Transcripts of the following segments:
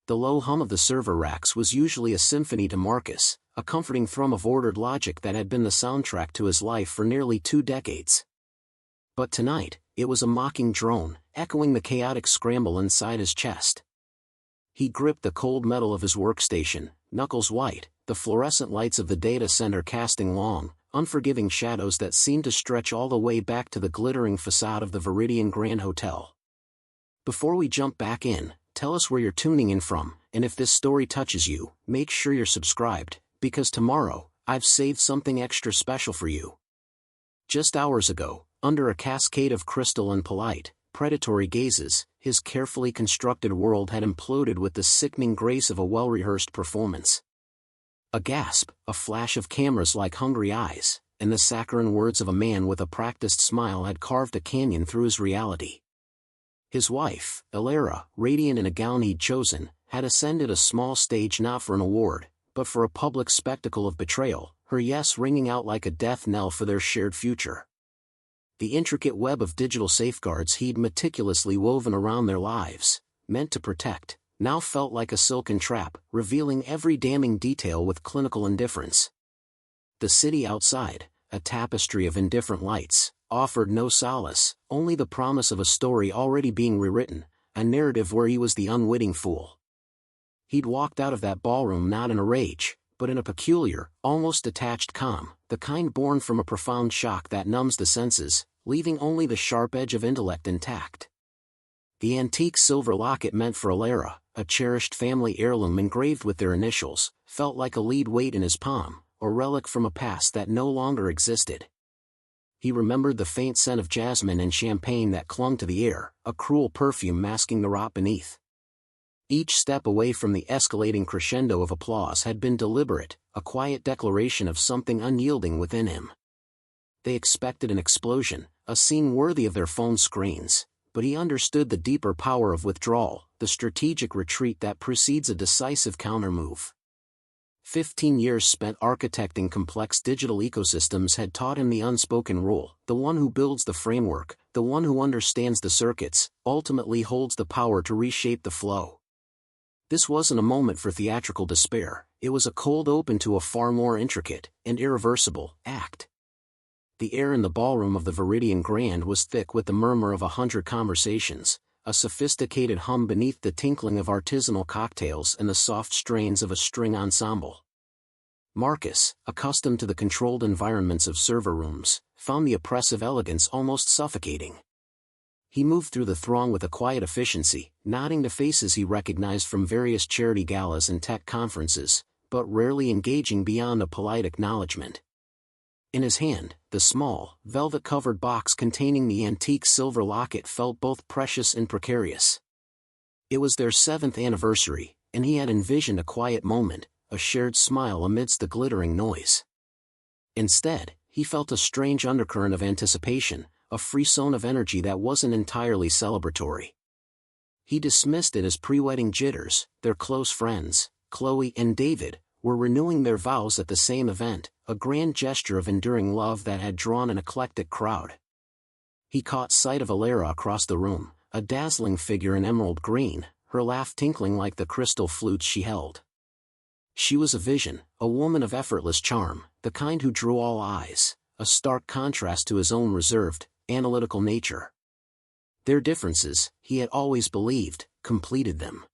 The low hum of the server racks was usually a symphony to Marcus, a comforting thrum of ordered logic that had been the soundtrack to his life for nearly 2 decades. But tonight, it was a mocking drone, echoing the chaotic scramble inside his chest. He gripped the cold metal of his workstation, knuckles white, the fluorescent lights of the data center casting long, unforgiving shadows that seemed to stretch all the way back to the glittering facade of the Viridian Grand Hotel. Before we jump back in, tell us where you're tuning in from, and if this story touches you, make sure you're subscribed, because tomorrow, I've saved something extra special for you. Just hours ago, under a cascade of crystal and polite, predatory gazes, his carefully constructed world had imploded with the sickening grace of a well-rehearsed performance. A gasp, a flash of cameras like hungry eyes, and the saccharine words of a man with a practiced smile had carved a canyon through his reality. His wife, Elara, radiant in a gown he'd chosen, had ascended a small stage not for an award, but for a public spectacle of betrayal, her yes ringing out like a death knell for their shared future. The intricate web of digital safeguards he'd meticulously woven around their lives, meant to protect, now felt like a silken trap, revealing every damning detail with clinical indifference. The city outside, a tapestry of indifferent lights, offered no solace, only the promise of a story already being rewritten, a narrative where he was the unwitting fool. He'd walked out of that ballroom not in a rage, but in a peculiar, almost detached calm, the kind born from a profound shock that numbs the senses, leaving only the sharp edge of intellect intact. The antique silver locket meant for Elara, a cherished family heirloom engraved with their initials, felt like a lead weight in his palm, a relic from a past that no longer existed. He remembered the faint scent of jasmine and champagne that clung to the air, a cruel perfume masking the rot beneath. Each step away from the escalating crescendo of applause had been deliberate, a quiet declaration of something unyielding within him. They expected an explosion, a scene worthy of their phone screens, but he understood the deeper power of withdrawal, the strategic retreat that precedes a decisive countermove. 15 years spent architecting complex digital ecosystems had taught him the unspoken rule: the one who builds the framework, the one who understands the circuits, ultimately holds the power to reshape the flow. This wasn't a moment for theatrical despair, it was a cold open to a far more intricate, and irreversible, act. The air in the ballroom of the Viridian Grand was thick with the murmur of 100 conversations, a sophisticated hum beneath the tinkling of artisanal cocktails and the soft strains of a string ensemble. Marcus, accustomed to the controlled environments of server rooms, found the oppressive elegance almost suffocating. He moved through the throng with a quiet efficiency, nodding to faces he recognized from various charity galas and tech conferences, but rarely engaging beyond a polite acknowledgement. In his hand, the small, velvet-covered box containing the antique silver locket felt both precious and precarious. It was their 7th anniversary, and he had envisioned a quiet moment, a shared smile amidst the glittering noise. Instead, he felt a strange undercurrent of anticipation, a frisson of energy that wasn't entirely celebratory. He dismissed it as pre-wedding jitters. Their close friends, Chloe and David, were renewing their vows at the same event, a grand gesture of enduring love that had drawn an eclectic crowd. He caught sight of Elara across the room, a dazzling figure in emerald green, her laugh tinkling like the crystal flutes she held. She was a vision, a woman of effortless charm, the kind who drew all eyes, a stark contrast to his own reserved, analytical nature. Their differences, he had always believed, completed them.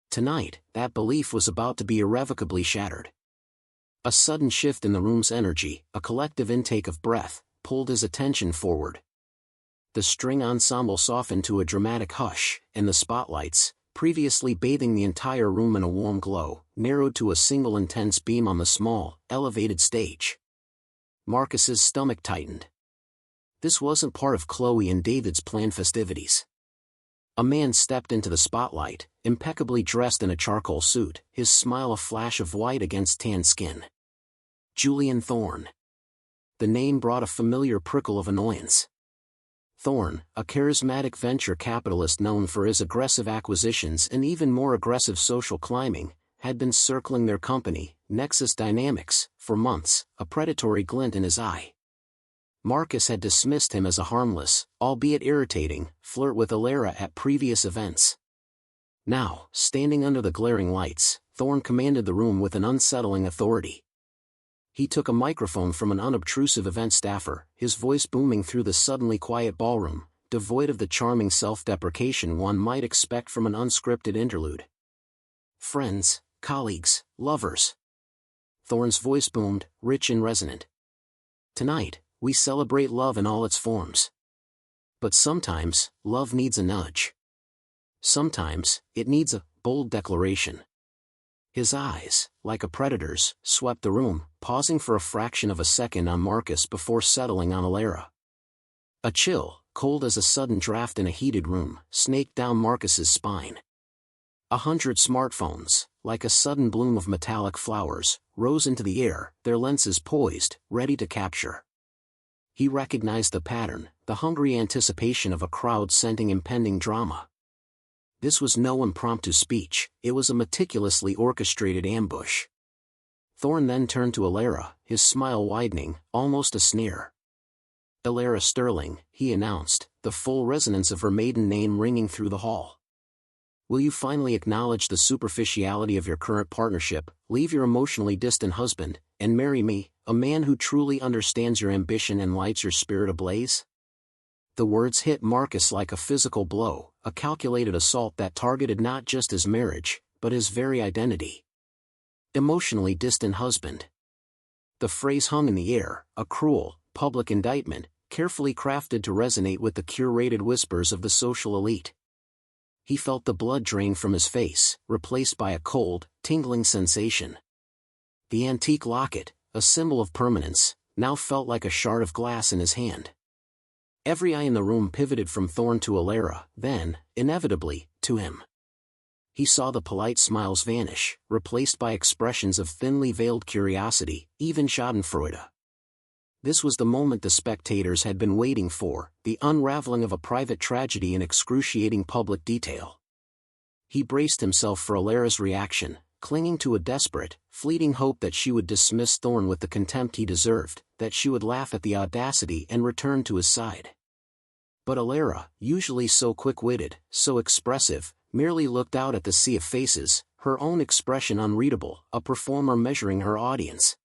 Tonight, that belief was about to be irrevocably shattered. A sudden shift in the room's energy, a collective intake of breath, pulled his attention forward. The string ensemble softened to a dramatic hush, and the spotlights, previously bathing the entire room in a warm glow, narrowed to a single intense beam on the small, elevated stage. Marcus's stomach tightened. This wasn't part of Chloe and David's planned festivities. A man stepped into the spotlight, impeccably dressed in a charcoal suit, his smile a flash of white against tan skin. Julian Thorne. The name brought a familiar prickle of annoyance. Thorne, a charismatic venture capitalist known for his aggressive acquisitions and even more aggressive social climbing, had been circling their company, Nexus Dynamics, for months, a predatory glint in his eye. Marcus had dismissed him as a harmless, albeit irritating, flirt with Elara at previous events. Now, standing under the glaring lights, Thorn commanded the room with an unsettling authority. He took a microphone from an unobtrusive event staffer, his voice booming through the suddenly quiet ballroom, devoid of the charming self-deprecation one might expect from an unscripted interlude. "Friends, colleagues, lovers." Thorn's voice boomed, rich and resonant. "Tonight, we celebrate love in all its forms. But sometimes, love needs a nudge. Sometimes, it needs a bold declaration." His eyes, like a predator's, swept the room, pausing for a fraction of a second on Marcus before settling on Elara. A chill, cold as a sudden draft in a heated room, snaked down Marcus's spine. 100 smartphones, like a sudden bloom of metallic flowers, rose into the air, their lenses poised, ready to capture. He recognized the pattern, the hungry anticipation of a crowd scenting impending drama. This was no impromptu speech, it was a meticulously orchestrated ambush. Thorn then turned to Elara, his smile widening, almost a sneer. "Elara Sterling," he announced, the full resonance of her maiden name ringing through the hall. "Will you finally acknowledge the superficiality of your current partnership, leave your emotionally distant husband, and marry me, a man who truly understands your ambition and lights your spirit ablaze?" The words hit Marcus like a physical blow, a calculated assault that targeted not just his marriage, but his very identity. Emotionally distant husband. The phrase hung in the air, a cruel, public indictment, carefully crafted to resonate with the curated whispers of the social elite. He felt the blood drain from his face, replaced by a cold, tingling sensation. The antique locket, a symbol of permanence, now felt like a shard of glass in his hand. Every eye in the room pivoted from Thorn to Elara, then, inevitably, to him. He saw the polite smiles vanish, replaced by expressions of thinly veiled curiosity, even schadenfreude. This was the moment the spectators had been waiting for, the unraveling of a private tragedy in excruciating public detail. He braced himself for Elara's reaction, clinging to a desperate, fleeting hope that she would dismiss Thorn with the contempt he deserved, that she would laugh at the audacity and return to his side. But Elara, usually so quick-witted, so expressive, merely looked out at the sea of faces, her own expression unreadable, a performer measuring her audience.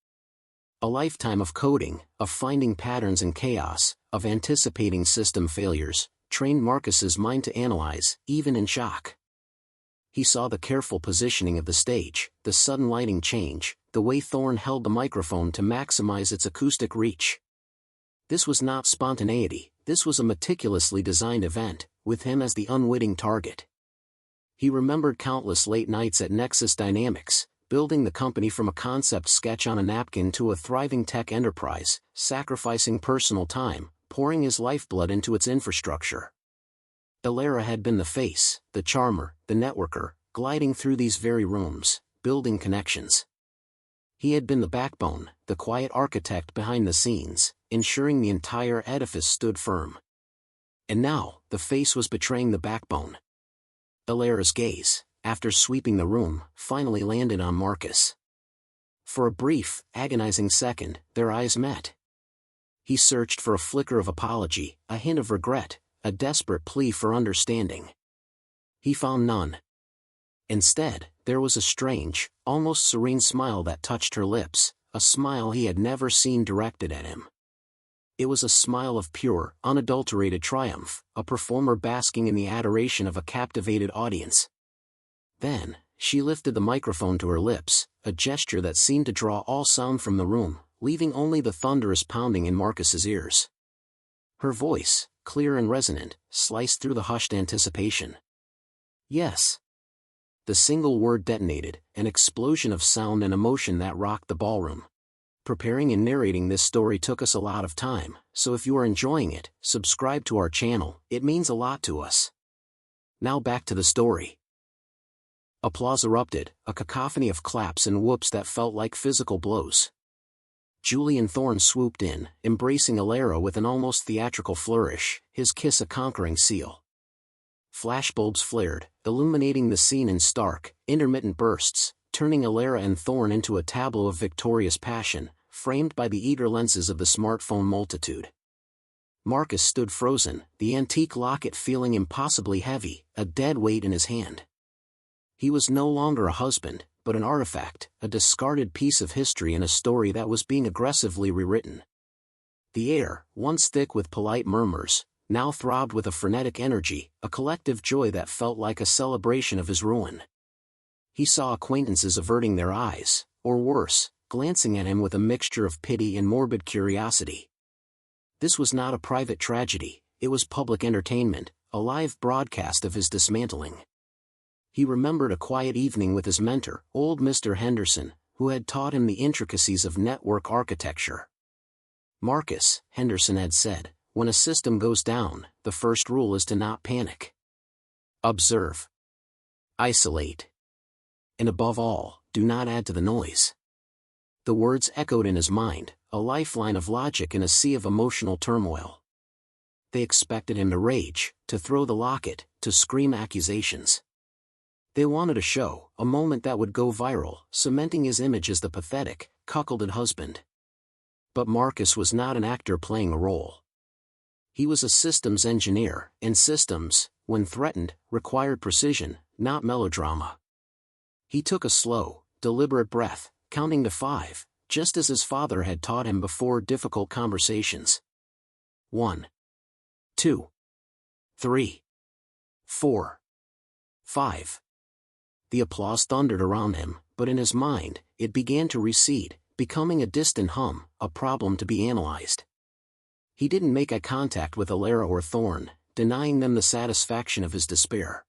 A lifetime of coding, of finding patterns in chaos, of anticipating system failures, trained Marcus's mind to analyze, even in shock. He saw the careful positioning of the stage, the sudden lighting change, the way Thorn held the microphone to maximize its acoustic reach. This was not spontaneity, this was a meticulously designed event, with him as the unwitting target. He remembered countless late nights at Nexus Dynamics, building the company from a concept sketch on a napkin to a thriving tech enterprise, sacrificing personal time, pouring his lifeblood into its infrastructure. Elara had been the face, the charmer, the networker, gliding through these very rooms, building connections. He had been the backbone, the quiet architect behind the scenes, ensuring the entire edifice stood firm. And now, the face was betraying the backbone. Elara's gaze, after sweeping the room, finally landed on Marcus. For a brief, agonizing second, their eyes met. He searched for a flicker of apology, a hint of regret, a desperate plea for understanding. He found none. Instead, there was a strange, almost serene smile that touched her lips, a smile he had never seen directed at him. It was a smile of pure, unadulterated triumph, a performer basking in the adoration of a captivated audience. Then, she lifted the microphone to her lips, a gesture that seemed to draw all sound from the room, leaving only the thunderous pounding in Marcus's ears. Her voice, clear and resonant, sliced through the hushed anticipation. "Yes." The single word detonated, an explosion of sound and emotion that rocked the ballroom. Preparing and narrating this story took us a lot of time, so if you are enjoying it, subscribe to our channel, it means a lot to us. Now back to the story. Applause erupted, a cacophony of claps and whoops that felt like physical blows. Julian Thorn swooped in, embracing Elara with an almost theatrical flourish, his kiss a conquering seal. Flashbulbs flared, illuminating the scene in stark, intermittent bursts, turning Elara and Thorn into a tableau of victorious passion, framed by the eager lenses of the smartphone multitude. Marcus stood frozen, the antique locket feeling impossibly heavy, a dead weight in his hand. He was no longer a husband, but an artifact, a discarded piece of history in a story that was being aggressively rewritten. The air, once thick with polite murmurs, now throbbed with a frenetic energy, a collective joy that felt like a celebration of his ruin. He saw acquaintances averting their eyes, or worse, glancing at him with a mixture of pity and morbid curiosity. This was not a private tragedy, it was public entertainment, a live broadcast of his dismantling. He remembered a quiet evening with his mentor, old Mr. Henderson, who had taught him the intricacies of network architecture. "Marcus," Henderson had said, "when a system goes down, the first rule is to not panic. Observe. Isolate. And above all, do not add to the noise." The words echoed in his mind, a lifeline of logic in a sea of emotional turmoil. They expected him to rage, to throw the locket, to scream accusations. They wanted a show, a moment that would go viral, cementing his image as the pathetic, cuckolded husband. But Marcus was not an actor playing a role. He was a systems engineer, and systems, when threatened, required precision, not melodrama. He took a slow, deliberate breath, counting to 5, just as his father had taught him before difficult conversations. 1, 2, 3, 4, 5. The applause thundered around him, but in his mind, it began to recede, becoming a distant hum, a problem to be analyzed. He didn't make eye contact with Elara or Thorne, denying them the satisfaction of his despair.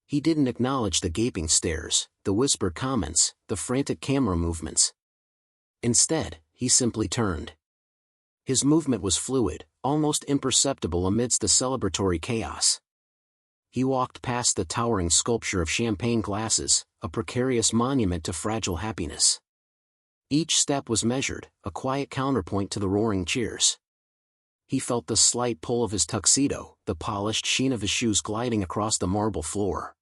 He didn't acknowledge the gaping stares, the whispered comments, the frantic camera movements. Instead, he simply turned. His movement was fluid, almost imperceptible amidst the celebratory chaos. He walked past the towering sculpture of champagne glasses, a precarious monument to fragile happiness. Each step was measured, a quiet counterpoint to the roaring cheers. He felt the slight pull of his tuxedo, the polished sheen of his shoes gliding across the marble floor.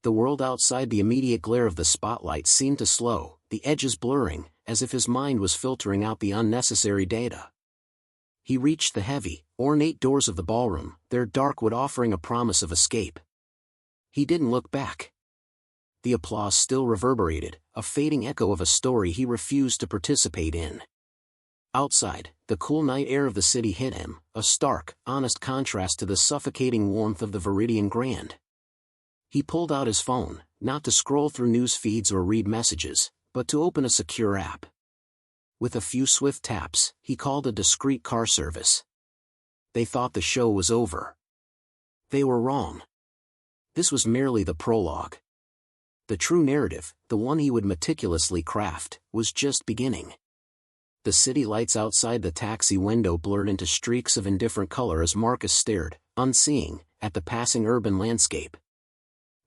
The world outside the immediate glare of the spotlight seemed to slow, the edges blurring, as if his mind was filtering out the unnecessary data. He reached the heavy, ornate doors of the ballroom, their dark wood offering a promise of escape. He didn't look back. The applause still reverberated, a fading echo of a story he refused to participate in. Outside, the cool night air of the city hit him, a stark, honest contrast to the suffocating warmth of the Viridian Grand. He pulled out his phone, not to scroll through news feeds or read messages, but to open a secure app. With a few swift taps, he called a discreet car service. They thought the show was over. They were wrong. This was merely the prologue. The true narrative, the one he would meticulously craft, was just beginning. The city lights outside the taxi window blurred into streaks of indifferent color as Marcus stared, unseeing, at the passing urban landscape.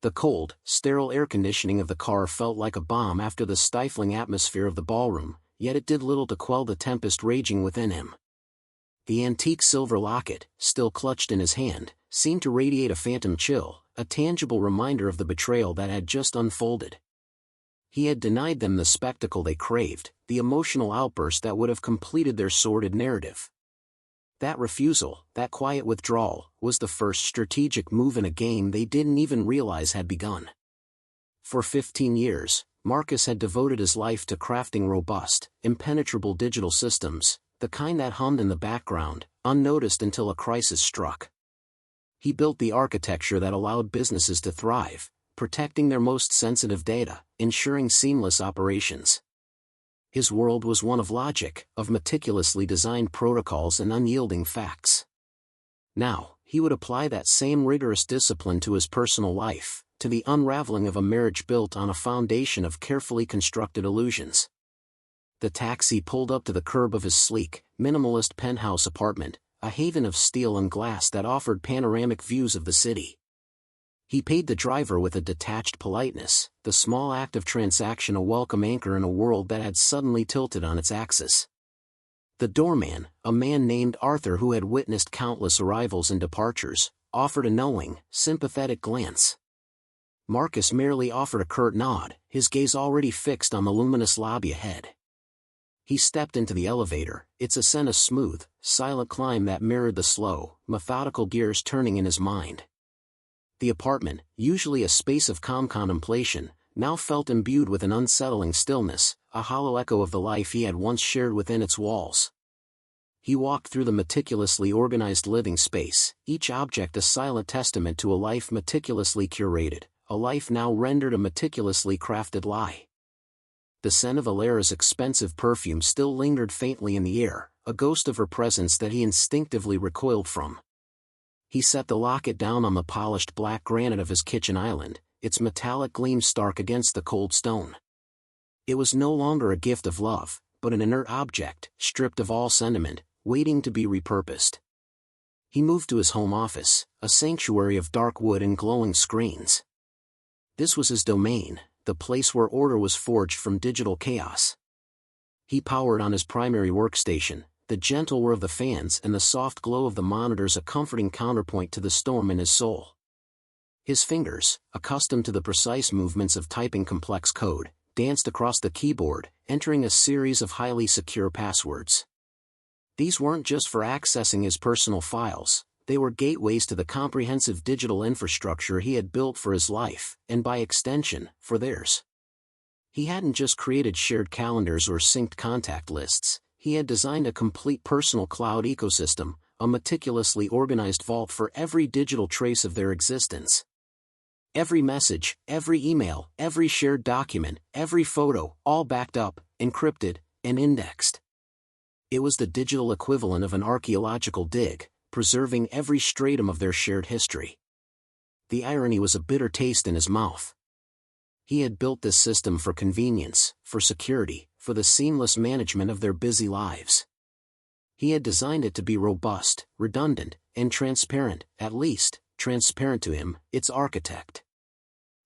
The cold, sterile air conditioning of the car felt like a bomb after the stifling atmosphere of the ballroom, yet it did little to quell the tempest raging within him. The antique silver locket, still clutched in his hand, seemed to radiate a phantom chill, a tangible reminder of the betrayal that had just unfolded. He had denied them the spectacle they craved, the emotional outburst that would have completed their sordid narrative. That refusal, that quiet withdrawal, was the first strategic move in a game they didn't even realize had begun. For 15 years, Marcus had devoted his life to crafting robust, impenetrable digital systems, the kind that hummed in the background, unnoticed until a crisis struck. He built the architecture that allowed businesses to thrive, protecting their most sensitive data, ensuring seamless operations. His world was one of logic, of meticulously designed protocols and unyielding facts. Now, he would apply that same rigorous discipline to his personal life, to the unraveling of a marriage built on a foundation of carefully constructed illusions. The taxi pulled up to the curb of his sleek, minimalist penthouse apartment, a haven of steel and glass that offered panoramic views of the city. He paid the driver with a detached politeness, the small act of transaction a welcome anchor in a world that had suddenly tilted on its axis. The doorman, a man named Arthur who had witnessed countless arrivals and departures, offered a knowing, sympathetic glance. Marcus merely offered a curt nod, his gaze already fixed on the luminous lobby ahead. He stepped into the elevator, its ascent a smooth, silent climb that mirrored the slow, methodical gears turning in his mind. The apartment, usually a space of calm contemplation, now felt imbued with an unsettling stillness, a hollow echo of the life he had once shared within its walls. He walked through the meticulously organized living space, each object a silent testament to a life meticulously curated, a life now rendered a meticulously crafted lie. The scent of Elara's expensive perfume still lingered faintly in the air, a ghost of her presence that he instinctively recoiled from. He set the locket down on the polished black granite of his kitchen island, its metallic gleam stark against the cold stone. It was no longer a gift of love, but an inert object, stripped of all sentiment, waiting to be repurposed. He moved to his home office, a sanctuary of dark wood and glowing screens. This was his domain, the place where order was forged from digital chaos. He powered on his primary workstation, the gentle whir of the fans and the soft glow of the monitors a comforting counterpoint to the storm in his soul. His fingers, accustomed to the precise movements of typing complex code, danced across the keyboard, entering a series of highly secure passwords. These weren't just for accessing his personal files, they were gateways to the comprehensive digital infrastructure he had built for his life, and by extension, for theirs. He hadn't just created shared calendars or synced contact lists, he had designed a complete personal cloud ecosystem, a meticulously organized vault for every digital trace of their existence. Every message, every email, every shared document, every photo, all backed up, encrypted, and indexed. It was the digital equivalent of an archaeological dig, preserving every stratum of their shared history. The irony was a bitter taste in his mouth. He had built this system for convenience, for security, for the seamless management of their busy lives. He had designed it to be robust, redundant, and transparent, at least, transparent to him, its architect.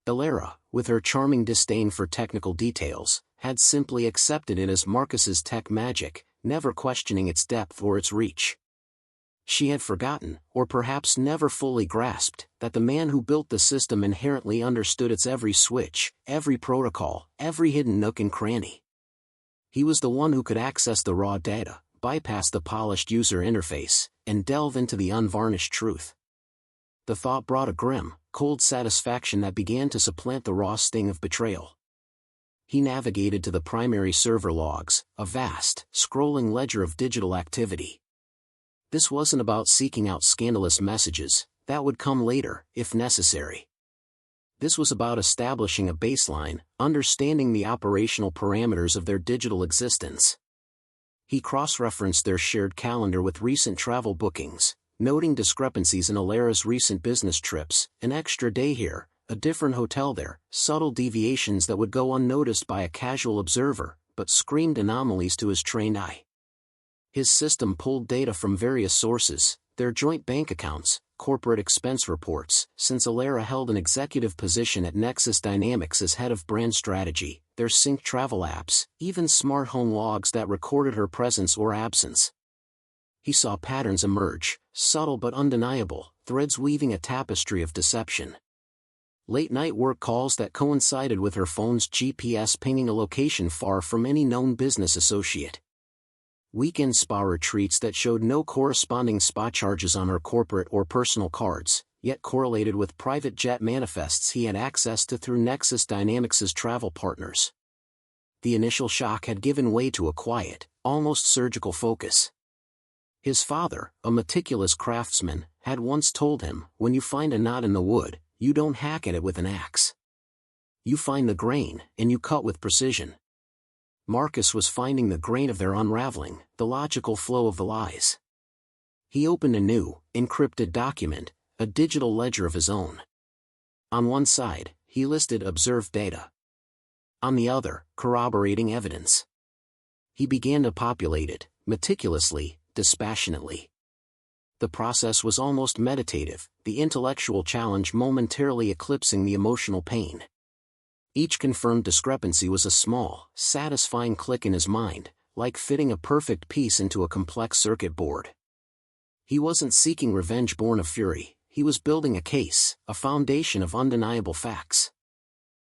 Elara, with her charming disdain for technical details, had simply accepted it as Marcus's tech magic, never questioning its depth or its reach. She had forgotten, or perhaps never fully grasped, that the man who built the system inherently understood its every switch, every protocol, every hidden nook and cranny. He was the one who could access the raw data, bypass the polished user interface, and delve into the unvarnished truth. The thought brought a grim, cold satisfaction that began to supplant the raw sting of betrayal. He navigated to the primary server logs, a vast, scrolling ledger of digital activity. This wasn't about seeking out scandalous messages, that would come later, if necessary. This was about establishing a baseline, understanding the operational parameters of their digital existence. He cross-referenced their shared calendar with recent travel bookings, noting discrepancies in Elara's recent business trips, an extra day here, a different hotel there, subtle deviations that would go unnoticed by a casual observer, but screamed anomalies to his trained eye. His system pulled data from various sources, their joint bank accounts, corporate expense reports, since Elara held an executive position at Nexus Dynamics as head of brand strategy, their synced travel apps, even smart home logs that recorded her presence or absence. He saw patterns emerge, subtle but undeniable, threads weaving a tapestry of deception. Late-night work calls that coincided with her phone's GPS pinging a location far from any known business associate. Weekend spa retreats that showed no corresponding spa charges on her corporate or personal cards, yet correlated with private jet manifests he had access to through Nexus Dynamics' travel partners. The initial shock had given way to a quiet, almost surgical focus. His father, a meticulous craftsman, had once told him, "When you find a knot in the wood, you don't hack at it with an axe. You find the grain, and you cut with precision." Marcus was finding the grain of their unraveling, the logical flow of the lies. He opened a new, encrypted document, a digital ledger of his own. On one side, he listed observed data. On the other, corroborating evidence. He began to populate it, meticulously, dispassionately. The process was almost meditative, the intellectual challenge momentarily eclipsing the emotional pain. Each confirmed discrepancy was a small, satisfying click in his mind, like fitting a perfect piece into a complex circuit board. He wasn't seeking revenge born of fury, he was building a case, a foundation of undeniable facts.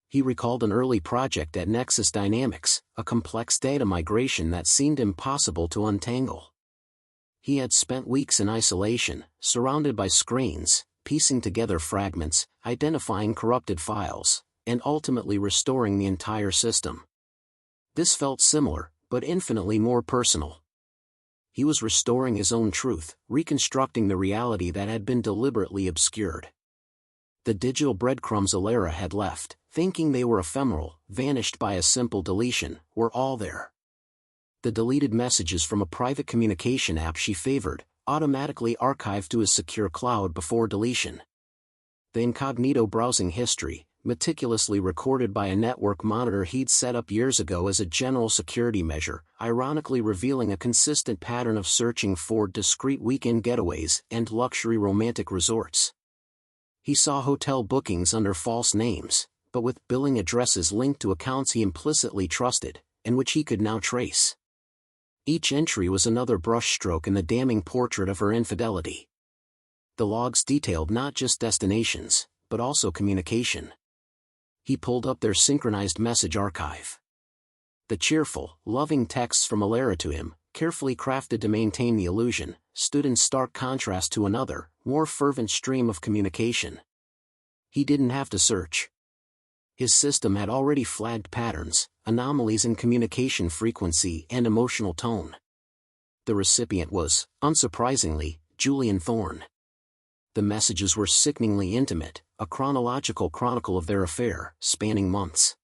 He recalled an early project at Nexus Dynamics, a complex data migration that seemed impossible to untangle. He had spent weeks in isolation, surrounded by screens, piecing together fragments, identifying corrupted files, and ultimately restoring the entire system. This felt similar, but infinitely more personal. He was restoring his own truth, reconstructing the reality that had been deliberately obscured. The digital breadcrumbs Elara had left, thinking they were ephemeral, vanished by a simple deletion, were all there. The deleted messages from a private communication app she favored, automatically archived to his secure cloud before deletion. The incognito browsing history, meticulously recorded by a network monitor he'd set up years ago as a general security measure, ironically revealing a consistent pattern of searching for discreet weekend getaways and luxury romantic resorts. He saw hotel bookings under false names, but with billing addresses linked to accounts he implicitly trusted, and which he could now trace. Each entry was another brushstroke in the damning portrait of her infidelity. The logs detailed not just destinations, but also communication. He pulled up their synchronized message archive. The cheerful, loving texts from Elara to him, carefully crafted to maintain the illusion, stood in stark contrast to another, more fervent stream of communication. He didn't have to search. His system had already flagged patterns, anomalies in communication frequency and emotional tone. The recipient was, unsurprisingly, Julian Thorne. The messages were sickeningly intimate, a chronological chronicle of their affair, spanning months.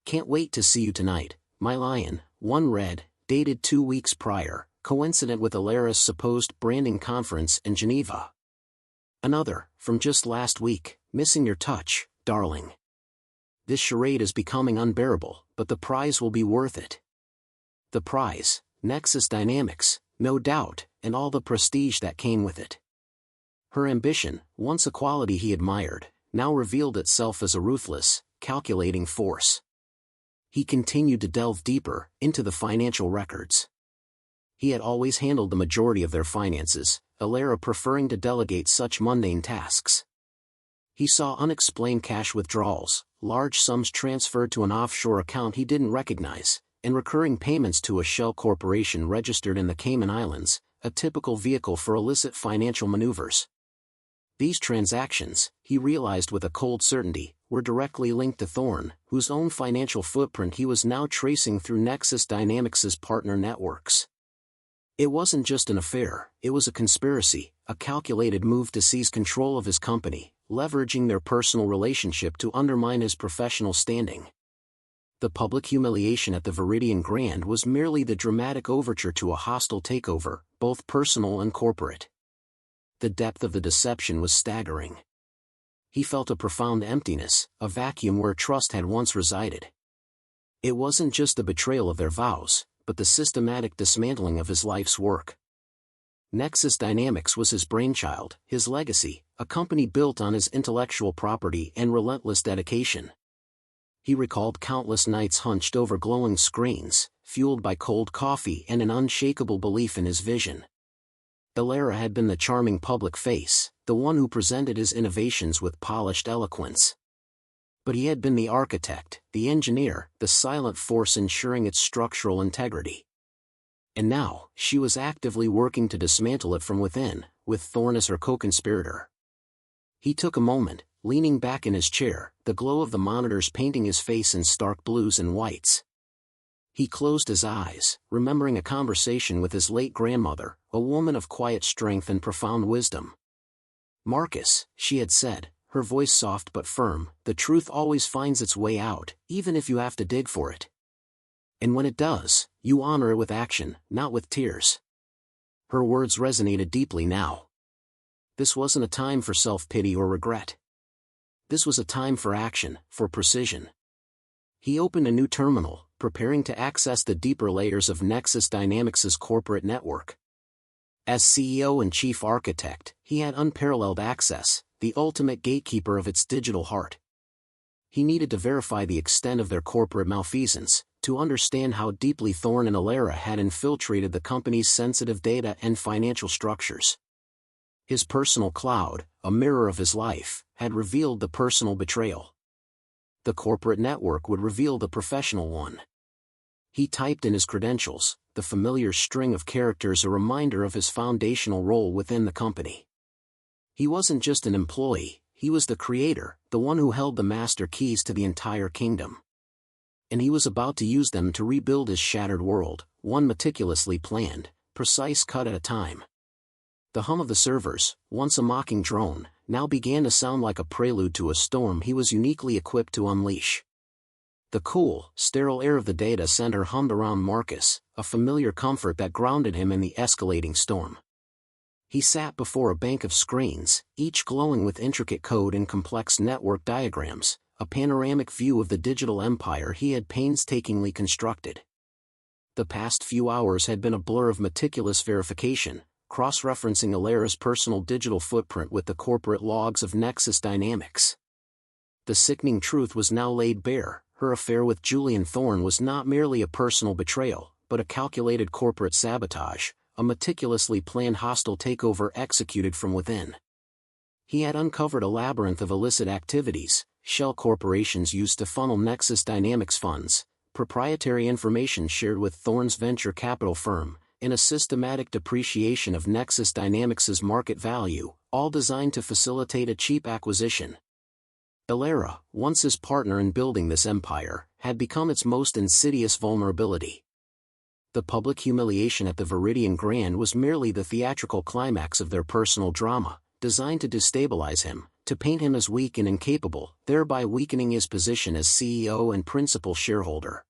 "Can't wait to see you tonight, my lion," one read, dated 2 weeks prior, coincident with Elara's supposed branding conference in Geneva. Another, from just last week, "Missing your touch, darling. This charade is becoming unbearable, but the prize will be worth it." The prize, Nexus Dynamics, no doubt, and all the prestige that came with it. Her ambition, once a quality he admired, now revealed itself as a ruthless, calculating force. He continued to delve deeper into the financial records. He had always handled the majority of their finances, Elara preferring to delegate such mundane tasks. He saw unexplained cash withdrawals, large sums transferred to an offshore account he didn't recognize, and recurring payments to a shell corporation registered in the Cayman Islands, a typical vehicle for illicit financial maneuvers. These transactions, he realized with a cold certainty, were directly linked to Thorne, whose own financial footprint he was now tracing through Nexus Dynamics' partner networks. It wasn't just an affair, it was a conspiracy, a calculated move to seize control of his company, leveraging their personal relationship to undermine his professional standing. The public humiliation at the Viridian Grand was merely the dramatic overture to a hostile takeover, both personal and corporate. The depth of the deception was staggering. He felt a profound emptiness, a vacuum where trust had once resided. It wasn't just the betrayal of their vows, but the systematic dismantling of his life's work. Nexus Dynamics was his brainchild, his legacy, a company built on his intellectual property and relentless dedication. He recalled countless nights hunched over glowing screens, fueled by cold coffee and an unshakable belief in his vision. Elara had been the charming public face, the one who presented his innovations with polished eloquence. But he had been the architect, the engineer, the silent force ensuring its structural integrity. And now, she was actively working to dismantle it from within, with Thorne as her co-conspirator. He took a moment, leaning back in his chair, the glow of the monitors painting his face in stark blues and whites. He closed his eyes, remembering a conversation with his late grandmother, a woman of quiet strength and profound wisdom. "Marcus," she had said, her voice soft but firm, "the truth always finds its way out, even if you have to dig for it. And when it does, you honor it with action, not with tears." Her words resonated deeply now. This wasn't a time for self-pity or regret. This was a time for action, for precision. He opened a new terminal, preparing to access the deeper layers of Nexus Dynamics' corporate network. As CEO and chief architect, he had unparalleled access, the ultimate gatekeeper of its digital heart. He needed to verify the extent of their corporate malfeasance, to understand how deeply Thorne and Elara had infiltrated the company's sensitive data and financial structures. His personal cloud, a mirror of his life, had revealed the personal betrayal. The corporate network would reveal the professional one. He typed in his credentials, the familiar string of characters a reminder of his foundational role within the company. He wasn't just an employee, he was the creator, the one who held the master keys to the entire kingdom. And he was about to use them to rebuild his shattered world, one meticulously planned, precise cut at a time. The hum of the servers, once a mocking drone, now began to sound like a prelude to a storm he was uniquely equipped to unleash. The cool, sterile air of the data center hummed around Marcus, a familiar comfort that grounded him in the escalating storm. He sat before a bank of screens, each glowing with intricate code and complex network diagrams, a panoramic view of the digital empire he had painstakingly constructed. The past few hours had been a blur of meticulous verification, cross-referencing Elara's personal digital footprint with the corporate logs of Nexus Dynamics. The sickening truth was now laid bare: her affair with Julian Thorne was not merely a personal betrayal, but a calculated corporate sabotage, a meticulously planned hostile takeover executed from within. He had uncovered a labyrinth of illicit activities, shell corporations used to funnel Nexus Dynamics funds, proprietary information shared with Thorne's venture capital firm, and a systematic depreciation of Nexus Dynamics' market value, all designed to facilitate a cheap acquisition. Elara, once his partner in building this empire, had become its most insidious vulnerability. The public humiliation at the Viridian Grand was merely the theatrical climax of their personal drama, designed to destabilize him, to paint him as weak and incapable, thereby weakening his position as CEO and principal shareholder.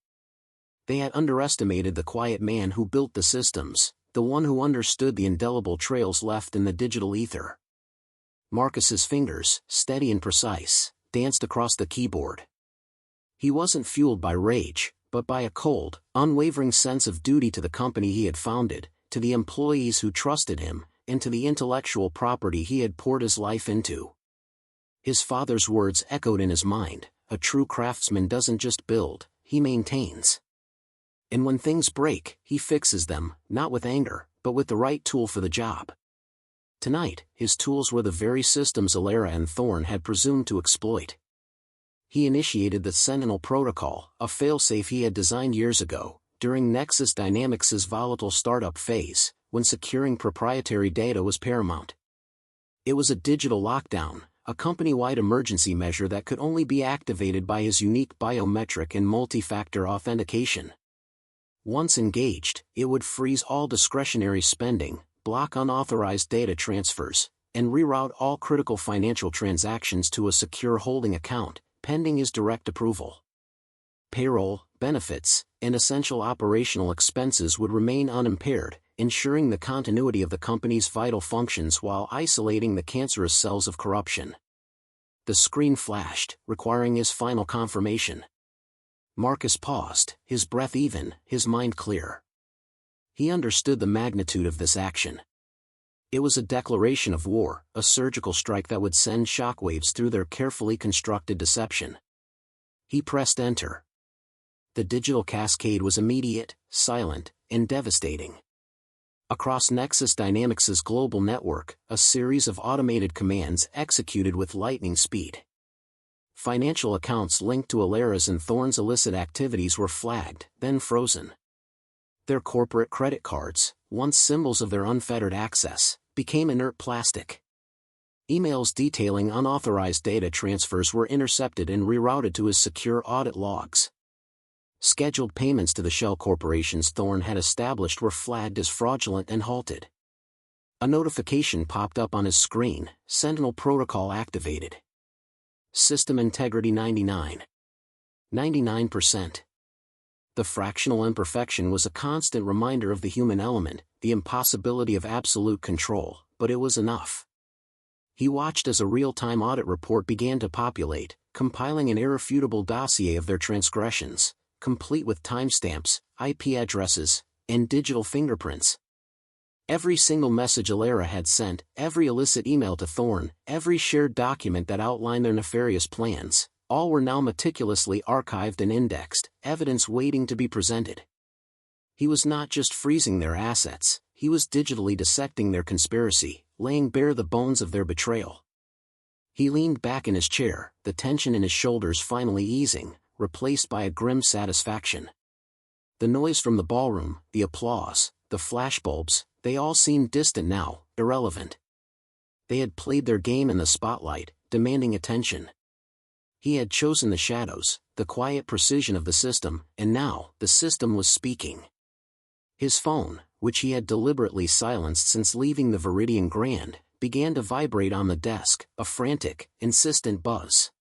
They had underestimated the quiet man who built the systems, the one who understood the indelible trails left in the digital ether. Marcus's fingers, steady and precise, danced across the keyboard. He wasn't fueled by rage, but by a cold, unwavering sense of duty to the company he had founded, to the employees who trusted him, and to the intellectual property he had poured his life into. His father's words echoed in his mind: a true craftsman doesn't just build, he maintains. And when things break, he fixes them, not with anger, but with the right tool for the job. Tonight, his tools were the very systems Elara and Thorne had presumed to exploit. He initiated the Sentinel Protocol, a failsafe he had designed years ago, during Nexus Dynamics' volatile startup phase, when securing proprietary data was paramount. It was a digital lockdown, a company-wide emergency measure that could only be activated by his unique biometric and multi-factor authentication. Once engaged, it would freeze all discretionary spending, block unauthorized data transfers, and reroute all critical financial transactions to a secure holding account, pending his direct approval. Payroll, benefits, and essential operational expenses would remain unimpaired, ensuring the continuity of the company's vital functions while isolating the cancerous cells of corruption. The screen flashed, requiring his final confirmation. Marcus paused, his breath even, his mind clear. He understood the magnitude of this action. It was a declaration of war, a surgical strike that would send shockwaves through their carefully constructed deception. He pressed enter. The digital cascade was immediate, silent, and devastating. Across Nexus Dynamics' global network, a series of automated commands executed with lightning speed. Financial accounts linked to Elara's and Thorne's illicit activities were flagged, then frozen. Their corporate credit cards, once symbols of their unfettered access, became inert plastic. Emails detailing unauthorized data transfers were intercepted and rerouted to his secure audit logs. Scheduled payments to the shell corporations Thorne had established were flagged as fraudulent and halted. A notification popped up on his screen: Sentinel Protocol activated. System integrity 99%. The fractional imperfection was a constant reminder of the human element, the impossibility of absolute control, but it was enough. He watched as a real-time audit report began to populate, compiling an irrefutable dossier of their transgressions, complete with timestamps, IP addresses, and digital fingerprints. Every single message Elara had sent, every illicit email to Thorne, every shared document that outlined their nefarious plans, all were now meticulously archived and indexed, evidence waiting to be presented. He was not just freezing their assets, he was digitally dissecting their conspiracy, laying bare the bones of their betrayal. He leaned back in his chair, the tension in his shoulders finally easing, replaced by a grim satisfaction. The noise from the ballroom, the applause, the flashbulbs, they all seemed distant now, irrelevant. They had played their game in the spotlight, demanding attention. He had chosen the shadows, the quiet precision of the system, and now, the system was speaking. His phone, which he had deliberately silenced since leaving the Viridian Grand, began to vibrate on the desk, a frantic, insistent buzz.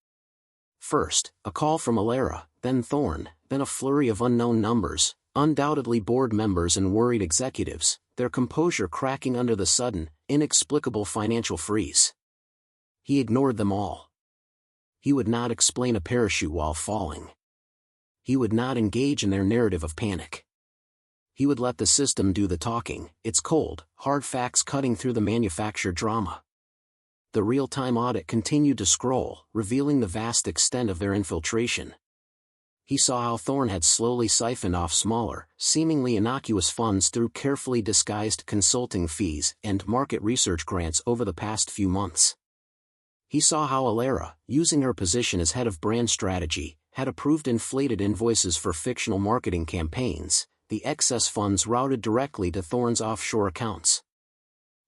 First, a call from Elara, then Thorne, then a flurry of unknown numbers, undoubtedly board members and worried executives, their composure cracking under the sudden, inexplicable financial freeze. He ignored them all. He would not explain a parachute while falling. He would not engage in their narrative of panic. He would let the system do the talking, its cold, hard facts cutting through the manufactured drama. The real-time audit continued to scroll, revealing the vast extent of their infiltration. He saw how Thorne had slowly siphoned off smaller, seemingly innocuous funds through carefully disguised consulting fees and market research grants over the past few months. He saw how Elara, using her position as head of brand strategy, had approved inflated invoices for fictional marketing campaigns, the excess funds routed directly to Thorne's offshore accounts.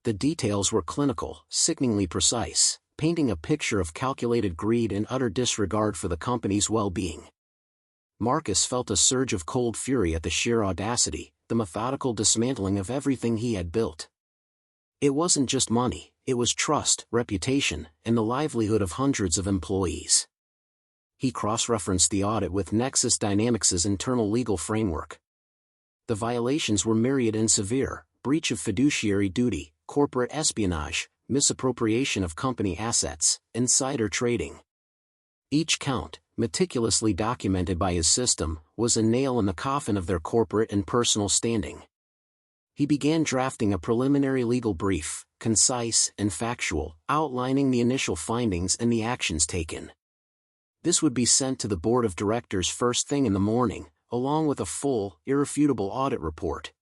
The details were clinical, sickeningly precise, painting a picture of calculated greed and utter disregard for the company's well-being. Marcus felt a surge of cold fury at the sheer audacity, the methodical dismantling of everything he had built. It wasn't just money, it was trust, reputation, and the livelihood of hundreds of employees. He cross-referenced the audit with Nexus Dynamics' internal legal framework. The violations were myriad and severe: breach of fiduciary duty, corporate espionage, misappropriation of company assets, insider trading. Each count, meticulously documented by his system, was a nail in the coffin of their corporate and personal standing. He began drafting a preliminary legal brief, concise and factual, outlining the initial findings and the actions taken. This would be sent to the board of directors first thing in the morning, along with a full, irrefutable audit report.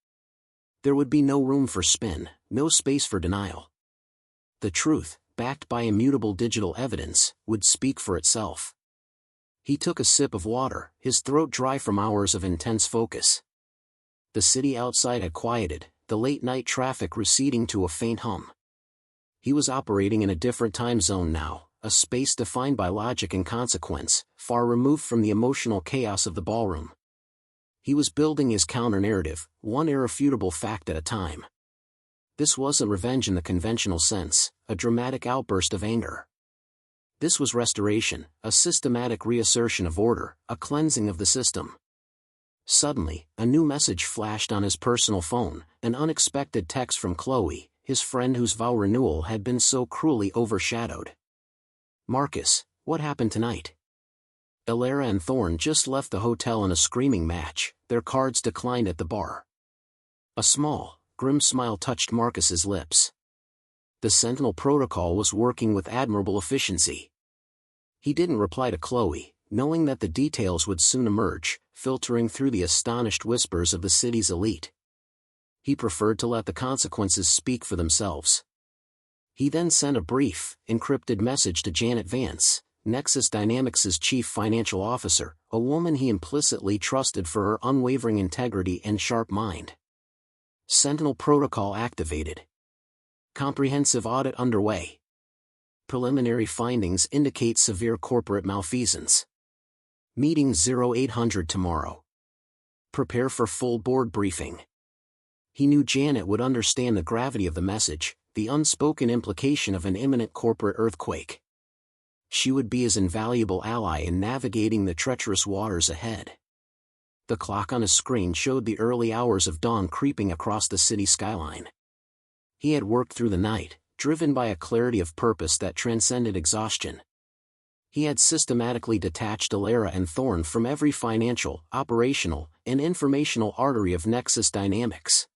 There would be no room for spin, no space for denial. The truth, backed by immutable digital evidence, would speak for itself. He took a sip of water, his throat dry from hours of intense focus. The city outside had quieted, the late-night traffic receding to a faint hum. He was operating in a different time zone now, a space defined by logic and consequence, far removed from the emotional chaos of the ballroom. He was building his counter-narrative, one irrefutable fact at a time. This wasn't revenge in the conventional sense, a dramatic outburst of anger. This was restoration, a systematic reassertion of order, a cleansing of the system. Suddenly, a new message flashed on his personal phone, an unexpected text from Chloe, his friend whose vow renewal had been so cruelly overshadowed. "Marcus, what happened tonight?" Elara and Thorne just left the hotel in a screaming match, their cards declined at the bar. A small, grim smile touched Marcus's lips. The Sentinel protocol was working with admirable efficiency. He didn't reply to Chloe, knowing that the details would soon emerge, filtering through the astonished whispers of the city's elite. He preferred to let the consequences speak for themselves. He then sent a brief, encrypted message to Janet Vance, Nexus Dynamics' chief financial officer, a woman he implicitly trusted for her unwavering integrity and sharp mind. Sentinel protocol activated. Comprehensive audit underway. Preliminary findings indicate severe corporate malfeasance. Meeting 0800 tomorrow. Prepare for full board briefing. He knew Janet would understand the gravity of the message, the unspoken implication of an imminent corporate earthquake. She would be his invaluable ally in navigating the treacherous waters ahead. The clock on his screen showed the early hours of dawn creeping across the city skyline. He had worked through the night, driven by a clarity of purpose that transcended exhaustion. He had systematically detached Elara and Thorne from every financial, operational, and informational artery of Nexus Dynamics.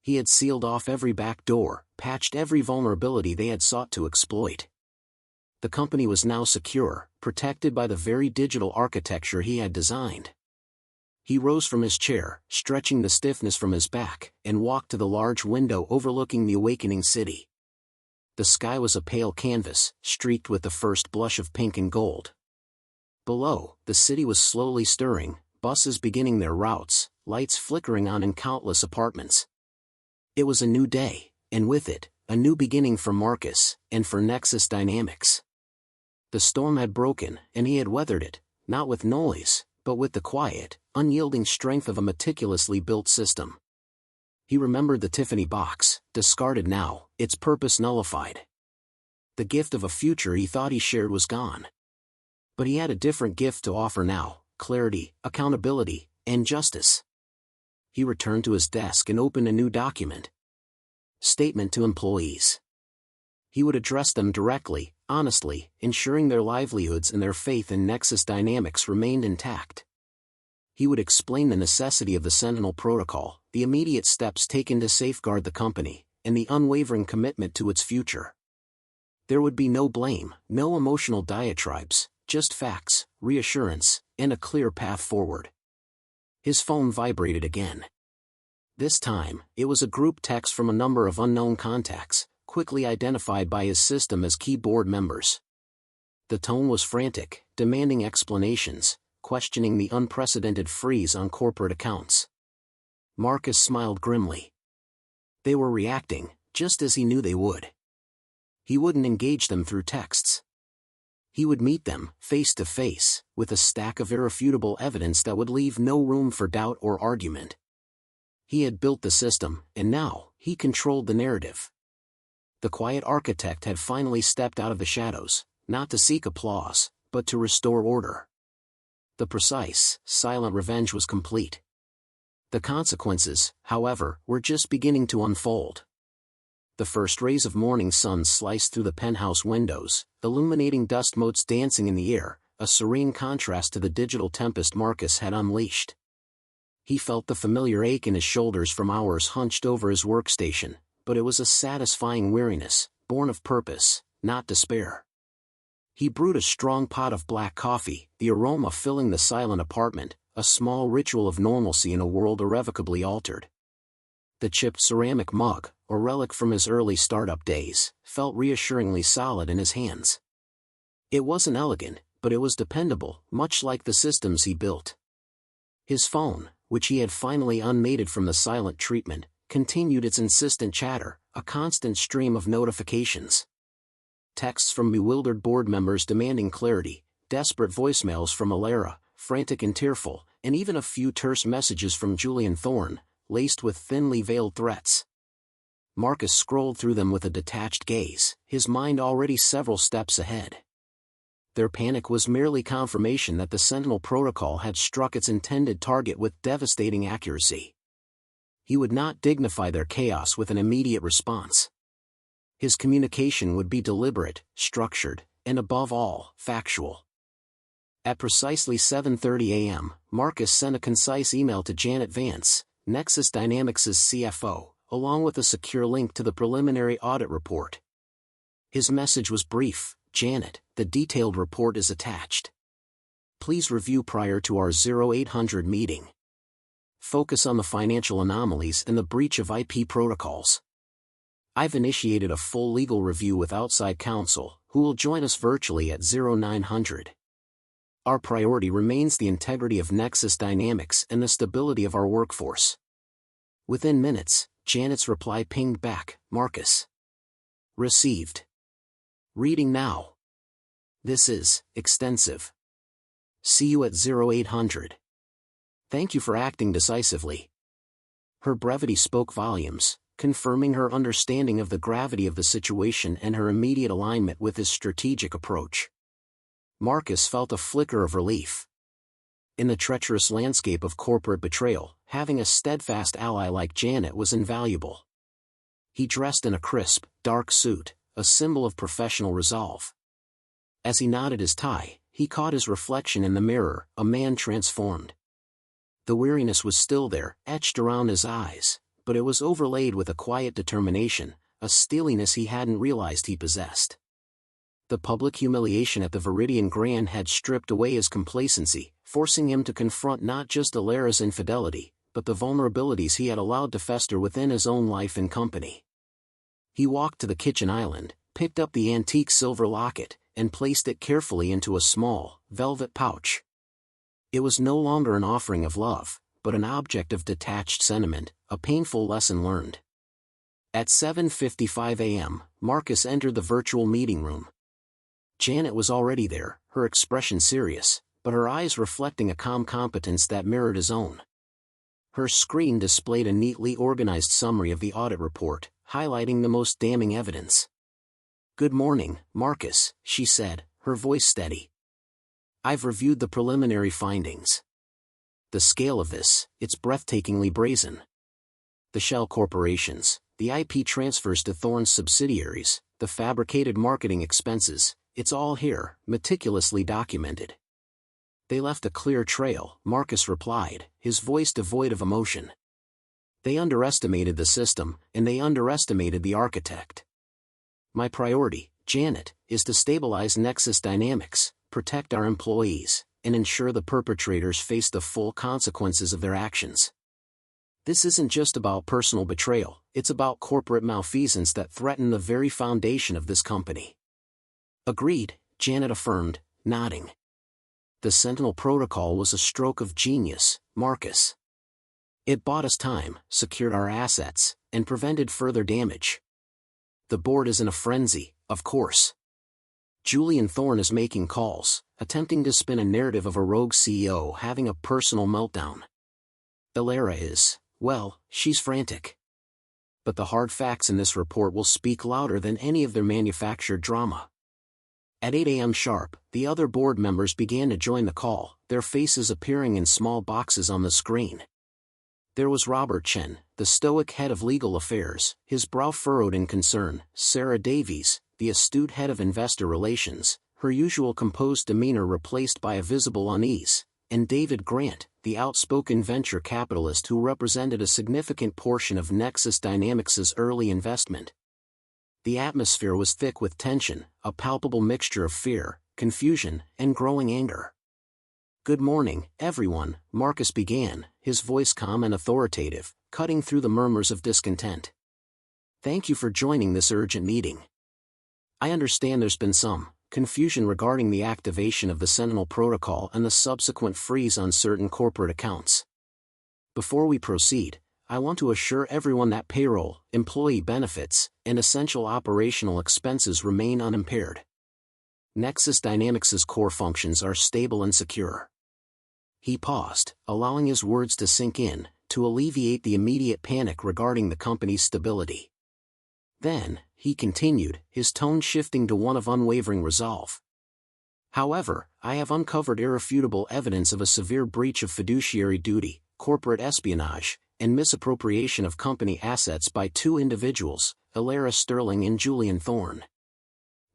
He had sealed off every back door, patched every vulnerability they had sought to exploit. The company was now secure, protected by the very digital architecture he had designed. He rose from his chair, stretching the stiffness from his back, and walked to the large window overlooking the awakening city. The sky was a pale canvas, streaked with the first blush of pink and gold. Below, the city was slowly stirring, buses beginning their routes, lights flickering on in countless apartments. It was a new day, and with it, a new beginning for Marcus, and for Nexus Dynamics. The storm had broken, and he had weathered it, not with noise, but with the quiet, unyielding strength of a meticulously built system. He remembered the Tiffany box, discarded now, its purpose nullified. The gift of a future he thought he shared was gone. But he had a different gift to offer now: clarity, accountability, and justice. He returned to his desk and opened a new document. Statement to employees. He would address them directly, honestly, ensuring their livelihoods and their faith in Nexus Dynamics remained intact. He would explain the necessity of the Sentinel Protocol, the immediate steps taken to safeguard the company, and the unwavering commitment to its future. There would be no blame, no emotional diatribes, just facts, reassurance, and a clear path forward. His phone vibrated again. This time, it was a group text from a number of unknown contacts, quickly identified by his system as key board members. The tone was frantic, demanding explanations, questioning the unprecedented freeze on corporate accounts. Marcus smiled grimly. They were reacting, just as he knew they would. He wouldn't engage them through texts. He would meet them, face to face, with a stack of irrefutable evidence that would leave no room for doubt or argument. He had built the system, and now, he controlled the narrative. The quiet architect had finally stepped out of the shadows, not to seek applause, but to restore order. The precise, silent revenge was complete. The consequences, however, were just beginning to unfold. The first rays of morning sun sliced through the penthouse windows, illuminating dust motes dancing in the air, a serene contrast to the digital tempest Marcus had unleashed. He felt the familiar ache in his shoulders from hours hunched over his workstation, but it was a satisfying weariness, born of purpose, not despair. He brewed a strong pot of black coffee, the aroma filling the silent apartment, a small ritual of normalcy in a world irrevocably altered. The chipped ceramic mug, a relic from his early startup days, felt reassuringly solid in his hands. It wasn't elegant, but it was dependable, much like the systems he built. His phone, which he had finally unmated from the silent treatment, continued its insistent chatter, a constant stream of notifications. Texts from bewildered board members demanding clarity, desperate voicemails from Elara, frantic and tearful, and even a few terse messages from Julian Thorne, laced with thinly veiled threats. Marcus scrolled through them with a detached gaze, his mind already several steps ahead. Their panic was merely confirmation that the Sentinel Protocol had struck its intended target with devastating accuracy. He would not dignify their chaos with an immediate response. His communication would be deliberate, structured, and above all, factual. At precisely 7:30 a.m., Marcus sent a concise email to Janet Vance, Nexus Dynamics' CFO, along with a secure link to the preliminary audit report. His message was brief: Janet, the detailed report is attached. Please review prior to our 0800 meeting. Focus on the financial anomalies and the breach of IP protocols. I've initiated a full legal review with outside counsel, who will join us virtually at 0900. Our priority remains the integrity of Nexus Dynamics and the stability of our workforce. Within minutes, Janet's reply pinged back: Marcus. Received. Reading now. This is extensive. See you at 0800. Thank you for acting decisively. Her brevity spoke volumes, confirming her understanding of the gravity of the situation and her immediate alignment with his strategic approach. Marcus felt a flicker of relief. In the treacherous landscape of corporate betrayal, having a steadfast ally like Janet was invaluable. He dressed in a crisp, dark suit, a symbol of professional resolve. As he knotted his tie, he caught his reflection in the mirror, a man transformed. The weariness was still there, etched around his eyes, but it was overlaid with a quiet determination, a steeliness he hadn't realized he possessed. The public humiliation at the Viridian Grand had stripped away his complacency, forcing him to confront not just Elara's infidelity, but the vulnerabilities he had allowed to fester within his own life and company. He walked to the kitchen island, picked up the antique silver locket, and placed it carefully into a small, velvet pouch. It was no longer an offering of love, but an object of detached sentiment, a painful lesson learned. At 7:55 a.m., Marcus entered the virtual meeting room. Janet was already there, her expression serious, but her eyes reflecting a calm competence that mirrored his own. Her screen displayed a neatly organized summary of the audit report, highlighting the most damning evidence. "Good morning, Marcus," she said, her voice steady. "I've reviewed the preliminary findings. The scale of this, it's breathtakingly brazen. The shell corporations, the IP transfers to Thorne's subsidiaries, the fabricated marketing expenses, it's all here, meticulously documented." "They left a clear trail," Marcus replied, his voice devoid of emotion. "They underestimated the system, and they underestimated the architect. My priority, Janet, is to stabilize Nexus Dynamics, protect our employees, and ensure the perpetrators face the full consequences of their actions. This isn't just about personal betrayal, it's about corporate malfeasance that threaten the very foundation of this company." "Agreed," Janet affirmed, nodding. "The Sentinel Protocol was a stroke of genius, Marcus. It bought us time, secured our assets, and prevented further damage. The board is in a frenzy, of course. Julian Thorne is making calls, attempting to spin a narrative of a rogue CEO having a personal meltdown. Elara is, well, she's frantic. But the hard facts in this report will speak louder than any of their manufactured drama." At 8 a.m. sharp, the other board members began to join the call, their faces appearing in small boxes on the screen. There was Robert Chen, the stoic head of legal affairs, his brow furrowed in concern; Sarah Davies, the astute head of investor relations, her usual composed demeanor replaced by a visible unease; and David Grant, the outspoken venture capitalist who represented a significant portion of Nexus Dynamics' early investment. The atmosphere was thick with tension, a palpable mixture of fear, confusion, and growing anger. "Good morning, everyone," Marcus began, his voice calm and authoritative, cutting through the murmurs of discontent. "Thank you for joining this urgent meeting. I understand there's been some confusion regarding the activation of the Sentinel Protocol and the subsequent freeze on certain corporate accounts. Before we proceed, I want to assure everyone that payroll, employee benefits, and essential operational expenses remain unimpaired. Nexus Dynamics' core functions are stable and secure." He paused, allowing his words to sink in, to alleviate the immediate panic regarding the company's stability. Then, he continued, his tone shifting to one of unwavering resolve. "However, I have uncovered irrefutable evidence of a severe breach of fiduciary duty, corporate espionage, and misappropriation of company assets by two individuals, Elara Sterling and Julian Thorne.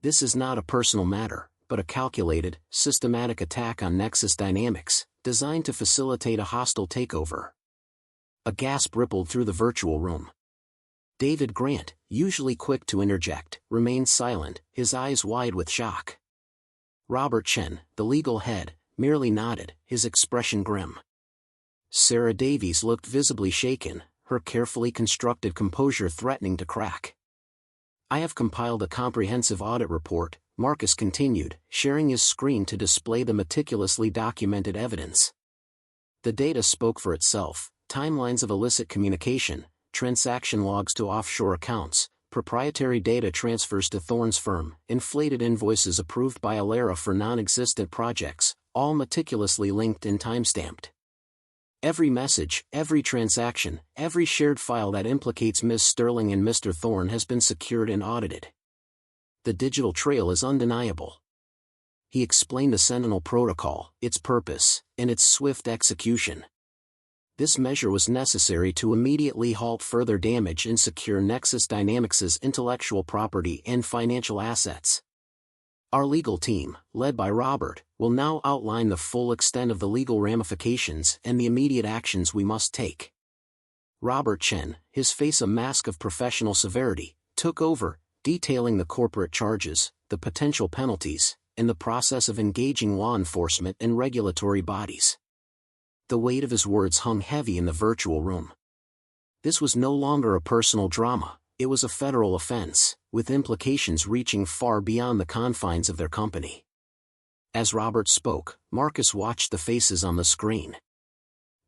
This is not a personal matter, but a calculated, systematic attack on Nexus Dynamics, designed to facilitate a hostile takeover." A gasp rippled through the virtual room. David Grant, usually quick to interject, remained silent, his eyes wide with shock. Robert Chen, the legal head, merely nodded, his expression grim. Sarah Davies looked visibly shaken, her carefully constructed composure threatening to crack. "I have compiled a comprehensive audit report," Marcus continued, sharing his screen to display the meticulously documented evidence. The data spoke for itself: timelines of illicit communication, transaction logs to offshore accounts, proprietary data transfers to Thorne's firm, inflated invoices approved by Elara for non-existent projects, all meticulously linked and timestamped. Every message, every transaction, every shared file that implicates Ms. Sterling and Mr. Thorne has been secured and audited. The digital trail is undeniable." He explained the Sentinel Protocol, its purpose, and its swift execution. This measure was necessary to immediately halt further damage and secure Nexus Dynamics' intellectual property and financial assets. Our legal team, led by Robert, will now outline the full extent of the legal ramifications and the immediate actions we must take. Robert Chen, his face a mask of professional severity, took over, detailing the corporate charges, the potential penalties, and the process of engaging law enforcement and regulatory bodies. The weight of his words hung heavy in the virtual room. This was no longer a personal drama, it was a federal offense, with implications reaching far beyond the confines of their company. As Robert spoke, Marcus watched the faces on the screen.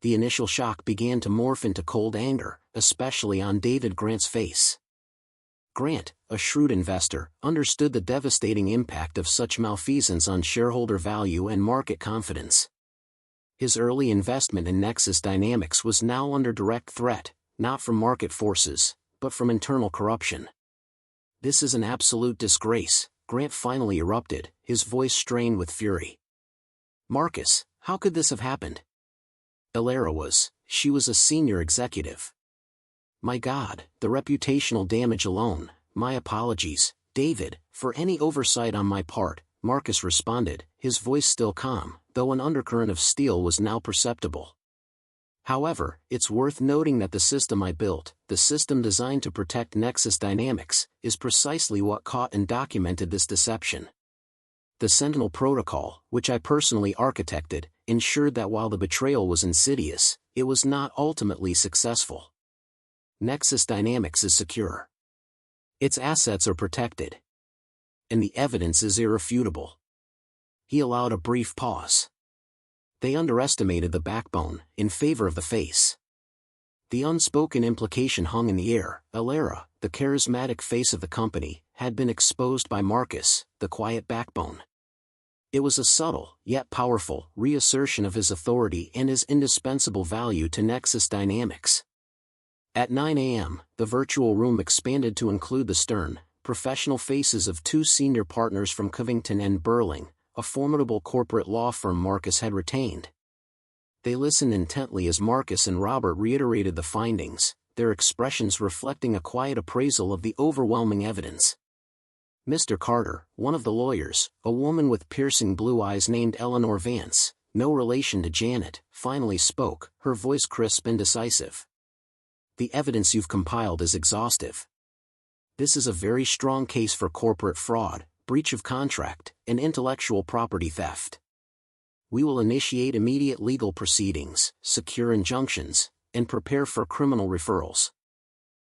The initial shock began to morph into cold anger, especially on David Grant's face. Grant, a shrewd investor, understood the devastating impact of such malfeasance on shareholder value and market confidence. His early investment in Nexus Dynamics was now under direct threat, not from market forces, but from internal corruption. "This is an absolute disgrace," Grant finally erupted, his voice strained with fury. "Marcus, how could this have happened?" Elara was. She was a senior executive. "My God, the reputational damage alone. My apologies, David, for any oversight on my part," Marcus responded, his voice still calm, though an undercurrent of steel was now perceptible. "However, it's worth noting that the system I built, the system designed to protect Nexus Dynamics, is precisely what caught and documented this deception. The Sentinel Protocol, which I personally architected, ensured that while the betrayal was insidious, it was not ultimately successful. Nexus Dynamics is secure. Its assets are protected. And the evidence is irrefutable." He allowed a brief pause. "They underestimated the backbone, in favor of the face." The unspoken implication hung in the air. Elara, the charismatic face of the company, had been exposed by Marcus, the quiet backbone. It was a subtle, yet powerful, reassertion of his authority and his indispensable value to Nexus Dynamics. At 9 a.m., the virtual room expanded to include the stern, professional faces of two senior partners from Covington and Burling, a formidable corporate law firm Marcus had retained. They listened intently as Marcus and Robert reiterated the findings, their expressions reflecting a quiet appraisal of the overwhelming evidence. Mr. Carter, one of the lawyers, a woman with piercing blue eyes named Eleanor Vance, no relation to Janet, finally spoke, her voice crisp and decisive. "The evidence you've compiled is exhaustive. This is a very strong case for corporate fraud, breach of contract, and intellectual property theft. We will initiate immediate legal proceedings, secure injunctions, and prepare for criminal referrals.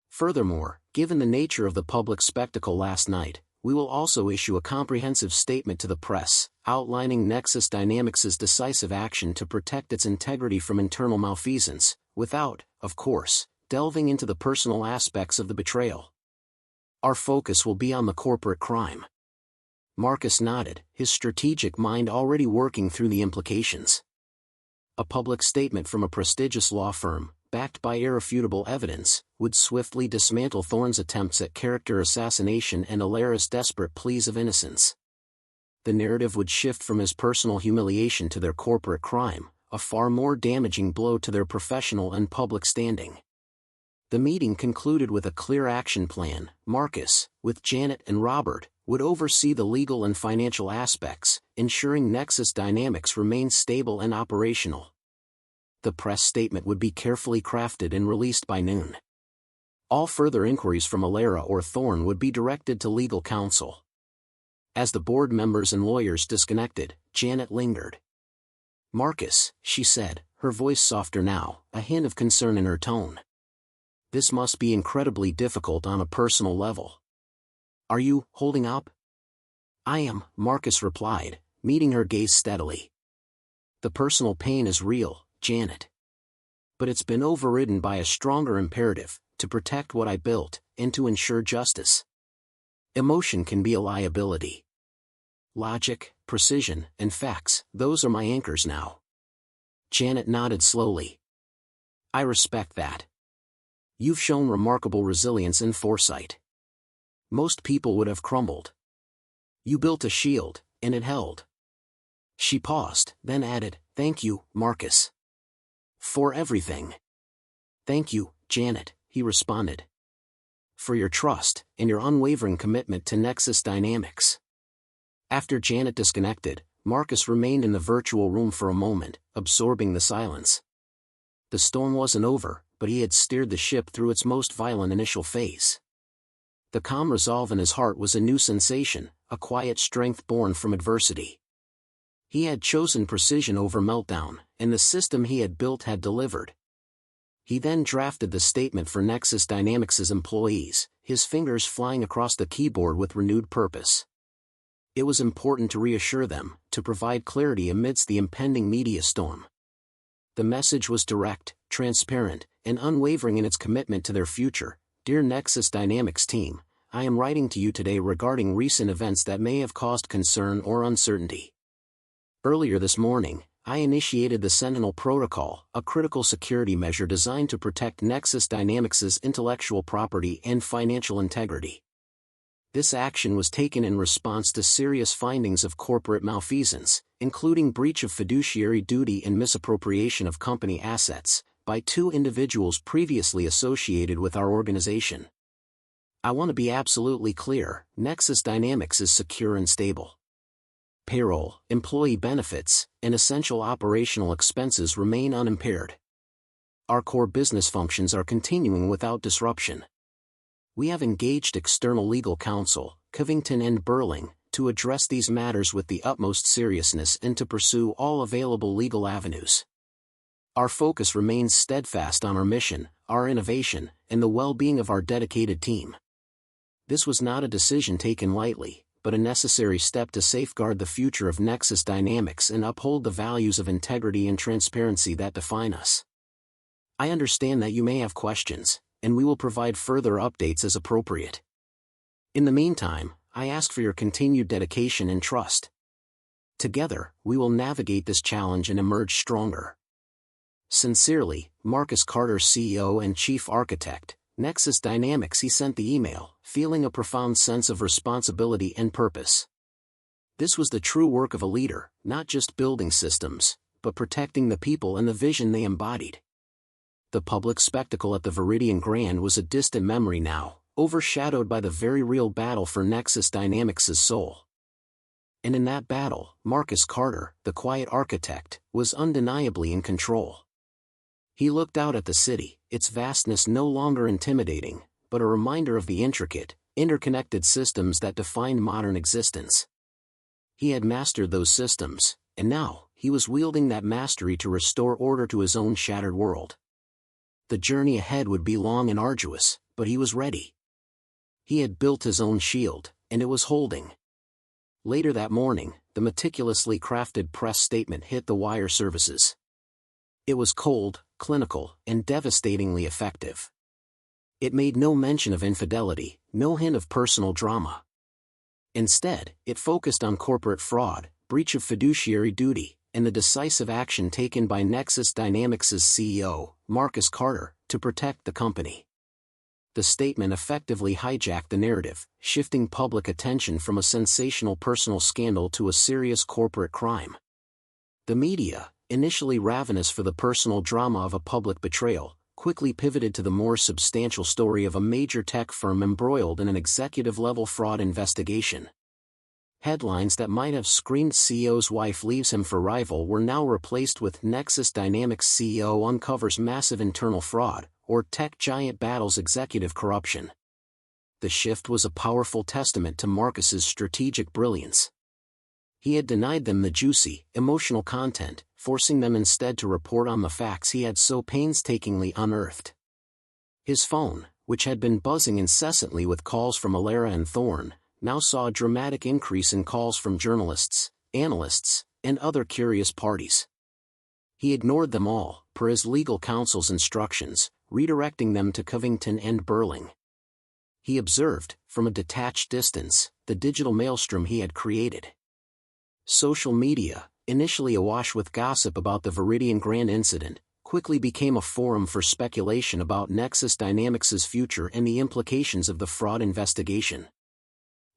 Furthermore, given the nature of the public spectacle last night, we will also issue a comprehensive statement to the press, outlining Nexus Dynamics' decisive action to protect its integrity from internal malfeasance, without, of course, delving into the personal aspects of the betrayal. Our focus will be on the corporate crime." Marcus nodded, his strategic mind already working through the implications. A public statement from a prestigious law firm, backed by irrefutable evidence, would swiftly dismantle Thorne's attempts at character assassination and Elara's desperate pleas of innocence. The narrative would shift from his personal humiliation to their corporate crime, a far more damaging blow to their professional and public standing. The meeting concluded with a clear action plan. Marcus, with Janet and Robert, would oversee the legal and financial aspects, ensuring Nexus Dynamics remained stable and operational. The press statement would be carefully crafted and released by noon. All further inquiries from Elara or Thorne would be directed to legal counsel. As the board members and lawyers disconnected, Janet lingered. "Marcus," she said, her voice softer now, a hint of concern in her tone. "This must be incredibly difficult on a personal level. Are you holding up?" "I am," Marcus replied, meeting her gaze steadily. "The personal pain is real, Janet. But it's been overridden by a stronger imperative, to protect what I built, and to ensure justice. Emotion can be a liability. Logic, precision, and facts, those are my anchors now." Janet nodded slowly. "I respect that. You've shown remarkable resilience and foresight. Most people would have crumbled. You built a shield, and it held." She paused, then added, "Thank you, Marcus. For everything." "Thank you, Janet," he responded. "For your trust, and your unwavering commitment to Nexus Dynamics." After Janet disconnected, Marcus remained in the virtual room for a moment, absorbing the silence. The storm wasn't over, but he had steered the ship through its most violent initial phase. The calm resolve in his heart was a new sensation, a quiet strength born from adversity. He had chosen precision over meltdown, and the system he had built had delivered. He then drafted the statement for Nexus Dynamics' employees, his fingers flying across the keyboard with renewed purpose. It was important to reassure them, to provide clarity amidst the impending media storm. The message was direct, transparent, and unwavering in its commitment to their future. "Dear Nexus Dynamics team, I am writing to you today regarding recent events that may have caused concern or uncertainty. Earlier this morning, I initiated the Sentinel Protocol, a critical security measure designed to protect Nexus Dynamics' intellectual property and financial integrity. This action was taken in response to serious findings of corporate malfeasance, including breach of fiduciary duty and misappropriation of company assets, by 2 individuals previously associated with our organization. I want to be absolutely clear, Nexus Dynamics is secure and stable. Payroll, employee benefits, and essential operational expenses remain unimpaired. Our core business functions are continuing without disruption. We have engaged external legal counsel, Covington & Burling, to address these matters with the utmost seriousness and to pursue all available legal avenues. Our focus remains steadfast on our mission, our innovation, and the well-being of our dedicated team. This was not a decision taken lightly, but a necessary step to safeguard the future of Nexus Dynamics and uphold the values of integrity and transparency that define us. I understand that you may have questions, and we will provide further updates as appropriate. In the meantime, I ask for your continued dedication and trust. Together, we will navigate this challenge and emerge stronger. Sincerely, Marcus Carter, CEO and Chief Architect, Nexus Dynamics. He sent the email, feeling a profound sense of responsibility and purpose. This was the true work of a leader, not just building systems, but protecting the people and the vision they embodied. The public spectacle at the Viridian Grand was a distant memory now, overshadowed by the very real battle for Nexus Dynamics' soul. And in that battle, Marcus Carter, the quiet architect, was undeniably in control. He looked out at the city, its vastness no longer intimidating, but a reminder of the intricate, interconnected systems that defined modern existence. He had mastered those systems, and now, he was wielding that mastery to restore order to his own shattered world. The journey ahead would be long and arduous, but he was ready. He had built his own shield, and it was holding. Later that morning, the meticulously crafted press statement hit the wire services. It was cold, clinical, and devastatingly effective. It made no mention of infidelity, no hint of personal drama. Instead, it focused on corporate fraud, breach of fiduciary duty, and the decisive action taken by Nexus Dynamics' CEO, Marcus Carter, to protect the company. The statement effectively hijacked the narrative, shifting public attention from a sensational personal scandal to a serious corporate crime. The media, initially ravenous for the personal drama of a public betrayal, quickly pivoted to the more substantial story of a major tech firm embroiled in an executive-level fraud investigation. Headlines that might have screamed CEO's wife leaves him for rival were now replaced with Nexus Dynamics CEO uncovers massive internal fraud, or tech giant battles executive corruption. The shift was a powerful testament to Marcus's strategic brilliance. He had denied them the juicy, emotional content, forcing them instead to report on the facts he had so painstakingly unearthed. His phone, which had been buzzing incessantly with calls from Elara and Thorne, now saw a dramatic increase in calls from journalists, analysts, and other curious parties. He ignored them all, per his legal counsel's instructions, redirecting them to Covington & Burling. He observed, from a detached distance, the digital maelstrom he had created. Social media, initially awash with gossip about the Viridian Grand incident, quickly became a forum for speculation about Nexus Dynamics' future and the implications of the fraud investigation.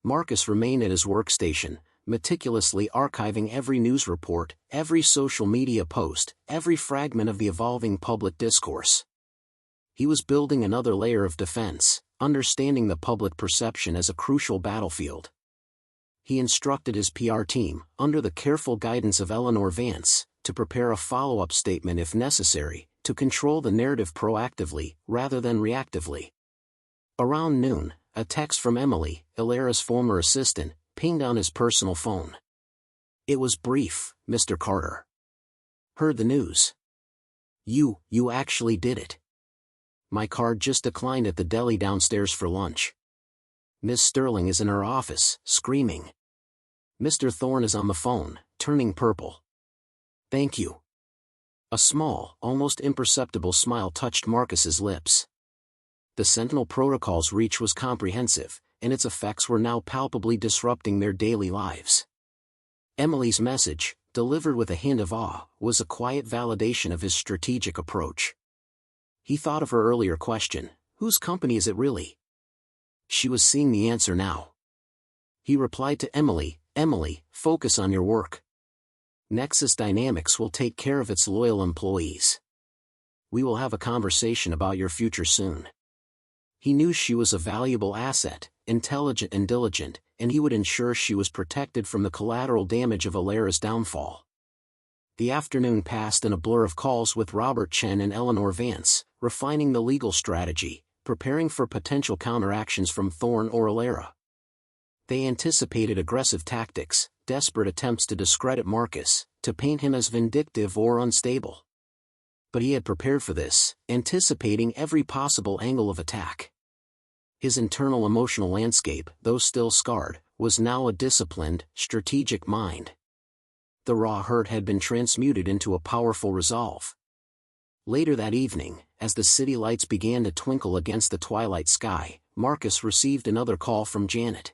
Marcus remained at his workstation, meticulously archiving every news report, every social media post, every fragment of the evolving public discourse. He was building another layer of defense, understanding the public perception as a crucial battlefield. He instructed his PR team, under the careful guidance of Eleanor Vance, to prepare a follow-up statement if necessary, to control the narrative proactively, rather than reactively. Around noon, a text from Emily, Elara's former assistant, pinged on his personal phone. It was brief, Mr. Carter. Heard the news. You actually did it. My card just declined at the deli downstairs for lunch. Miss Sterling is in her office, screaming. Mr. Thorne is on the phone, turning purple. Thank you. A small, almost imperceptible smile touched Marcus's lips. The Sentinel Protocol's reach was comprehensive, and its effects were now palpably disrupting their daily lives. Emily's message, delivered with a hint of awe, was a quiet validation of his strategic approach. He thought of her earlier question, whose company is it really? She was seeing the answer now. He replied to Emily, Emily, focus on your work. Nexus Dynamics will take care of its loyal employees. We will have a conversation about your future soon. He knew she was a valuable asset, intelligent and diligent, and he would ensure she was protected from the collateral damage of Elara's downfall. The afternoon passed in a blur of calls with Robert Chen and Eleanor Vance, refining the legal strategy, preparing for potential counteractions from Thorne or Elara. They anticipated aggressive tactics, desperate attempts to discredit Marcus, to paint him as vindictive or unstable. But he had prepared for this, anticipating every possible angle of attack. His internal emotional landscape, though still scarred, was now a disciplined, strategic mind. The raw hurt had been transmuted into a powerful resolve. Later that evening, as the city lights began to twinkle against the twilight sky, Marcus received another call from Janet.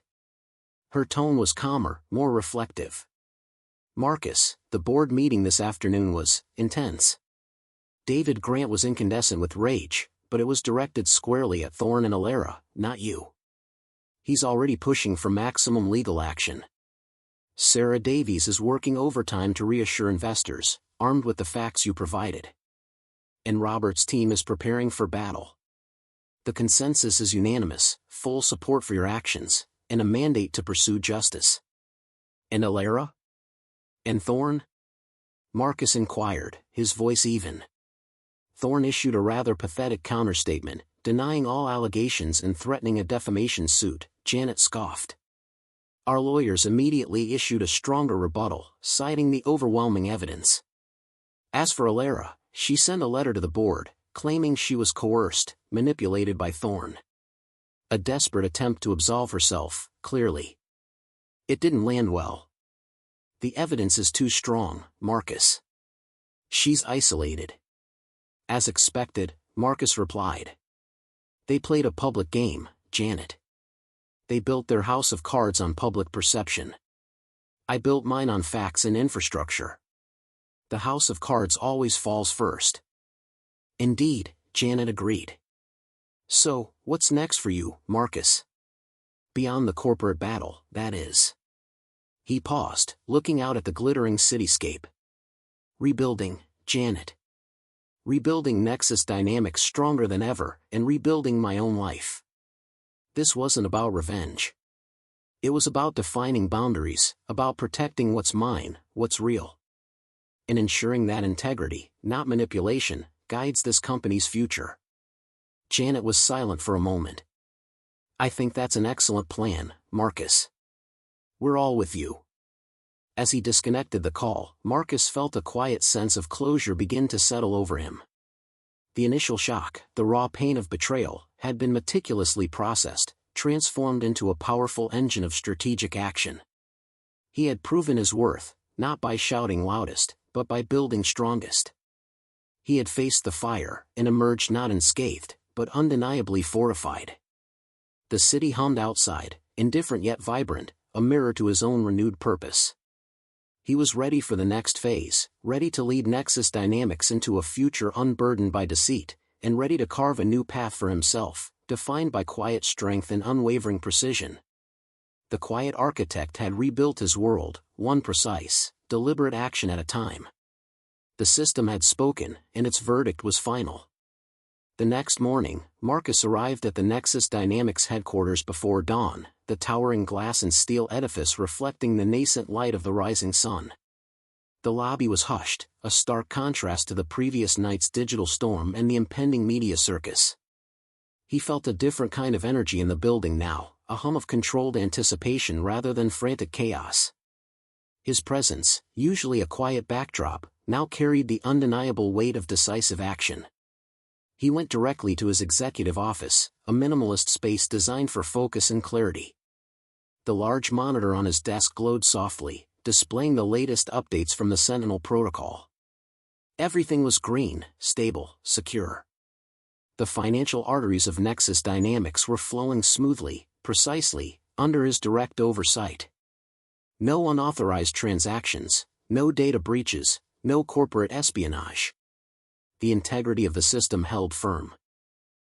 Her tone was calmer, more reflective. Marcus, the board meeting this afternoon was intense. David Grant was incandescent with rage, but it was directed squarely at Thorne and Elara, not you. He's already pushing for maximum legal action. Sarah Davies is working overtime to reassure investors, armed with the facts you provided. And Robert's team is preparing for battle. The consensus is unanimous, full support for your actions, and a mandate to pursue justice. And Elara? And Thorne? Marcus inquired, his voice even. Thorne issued a rather pathetic counterstatement, denying all allegations and threatening a defamation suit. Janet scoffed. Our lawyers immediately issued a stronger rebuttal, citing the overwhelming evidence. As for Elara, she sent a letter to the board, claiming she was coerced, manipulated by Thorne. A desperate attempt to absolve herself, clearly. It didn't land well. The evidence is too strong, Marcus. She's isolated. As expected, Marcus replied. They played a public game, Janet. They built their house of cards on public perception. I built mine on facts and infrastructure. The house of cards always falls first. Indeed, Janet agreed. So, what's next for you, Marcus? Beyond the corporate battle, that is. He paused, looking out at the glittering cityscape. Rebuilding, Janet. Rebuilding Nexus Dynamics stronger than ever, and rebuilding my own life. This wasn't about revenge. It was about defining boundaries, about protecting what's mine, what's real. And ensuring that integrity, not manipulation, guides this company's future. Janet was silent for a moment. I think that's an excellent plan, Marcus. We're all with you. As he disconnected the call, Marcus felt a quiet sense of closure begin to settle over him. The initial shock, the raw pain of betrayal, had been meticulously processed, transformed into a powerful engine of strategic action. He had proven his worth, not by shouting loudest, but by building strongest. He had faced the fire, and emerged not unscathed, but undeniably fortified. The city hummed outside, indifferent yet vibrant, a mirror to his own renewed purpose. He was ready for the next phase, ready to lead Nexus Dynamics into a future unburdened by deceit, and ready to carve a new path for himself, defined by quiet strength and unwavering precision. The quiet architect had rebuilt his world, one precise, deliberate action at a time. The system had spoken, and its verdict was final. The next morning, Marcus arrived at the Nexus Dynamics headquarters before dawn, the towering glass and steel edifice reflecting the nascent light of the rising sun. The lobby was hushed, a stark contrast to the previous night's digital storm and the impending media circus. He felt a different kind of energy in the building now, a hum of controlled anticipation rather than frantic chaos. His presence, usually a quiet backdrop, now carried the undeniable weight of decisive action. He went directly to his executive office, a minimalist space designed for focus and clarity. The large monitor on his desk glowed softly, displaying the latest updates from the Sentinel protocol. Everything was green, stable, secure. The financial arteries of Nexus Dynamics were flowing smoothly, Precisely, under his direct oversight. No unauthorized transactions, no data breaches, no corporate espionage. The integrity of the system held firm.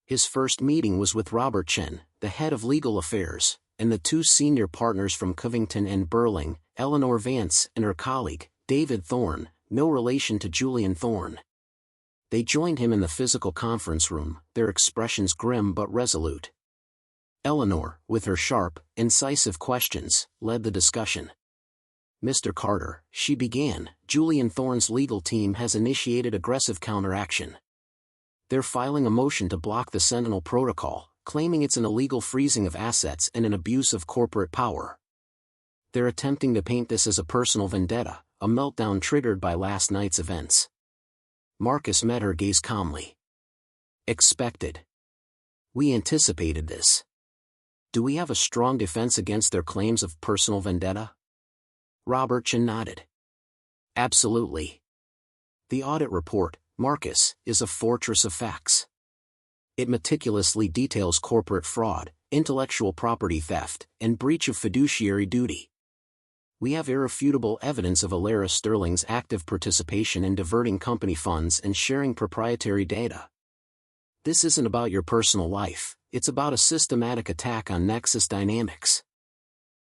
His first meeting was with Robert Chen, the head of legal affairs, and the two senior partners from Covington and Burling, Eleanor Vance and her colleague, David Thorne, no relation to Julian Thorne. They joined him in the physical conference room, their expressions grim but resolute. Eleanor, with her sharp, incisive questions, led the discussion. "Mr. Carter," she began, "Julian Thorne's legal team has initiated aggressive counteraction. They're filing a motion to block the Sentinel Protocol, claiming it's an illegal freezing of assets and an abuse of corporate power. They're attempting to paint this as a personal vendetta, a meltdown triggered by last night's events." Marcus met her gaze calmly. "Expected. We anticipated this. Do we have a strong defense against their claims of personal vendetta?" Robert Chen nodded. "Absolutely. The audit report, Marcus, is a fortress of facts. It meticulously details corporate fraud, intellectual property theft, and breach of fiduciary duty. We have irrefutable evidence of Elara Sterling's active participation in diverting company funds and sharing proprietary data. This isn't about your personal life, it's about a systematic attack on Nexus Dynamics."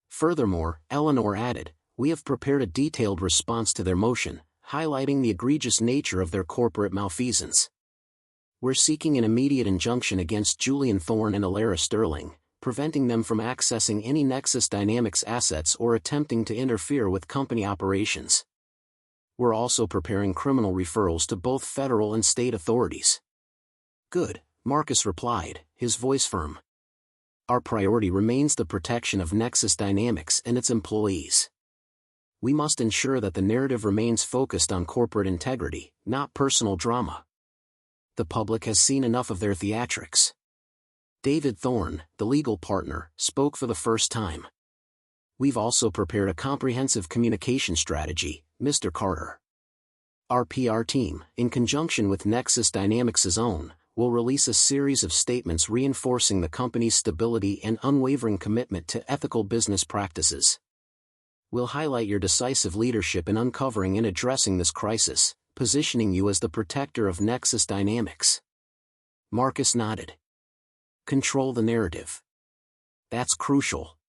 Furthermore, Eleanor added, "We have prepared a detailed response to their motion, highlighting the egregious nature of their corporate malfeasance. We're seeking an immediate injunction against Julian Thorne and Elara Sterling, preventing them from accessing any Nexus Dynamics assets or attempting to interfere with company operations. We're also preparing criminal referrals to both federal and state authorities." "Good," Marcus replied, his voice firm. "Our priority remains the protection of Nexus Dynamics and its employees. We must ensure that the narrative remains focused on corporate integrity, not personal drama. The public has seen enough of their theatrics." David Thorne, the legal partner, spoke for the first time. "We've also prepared a comprehensive communication strategy, Mr. Carter. Our PR team, in conjunction with Nexus Dynamics' own, will release a series of statements reinforcing the company's stability and unwavering commitment to ethical business practices. We'll highlight your decisive leadership in uncovering and addressing this crisis, positioning you as the protector of Nexus Dynamics." Marcus nodded. "Control the narrative. That's crucial.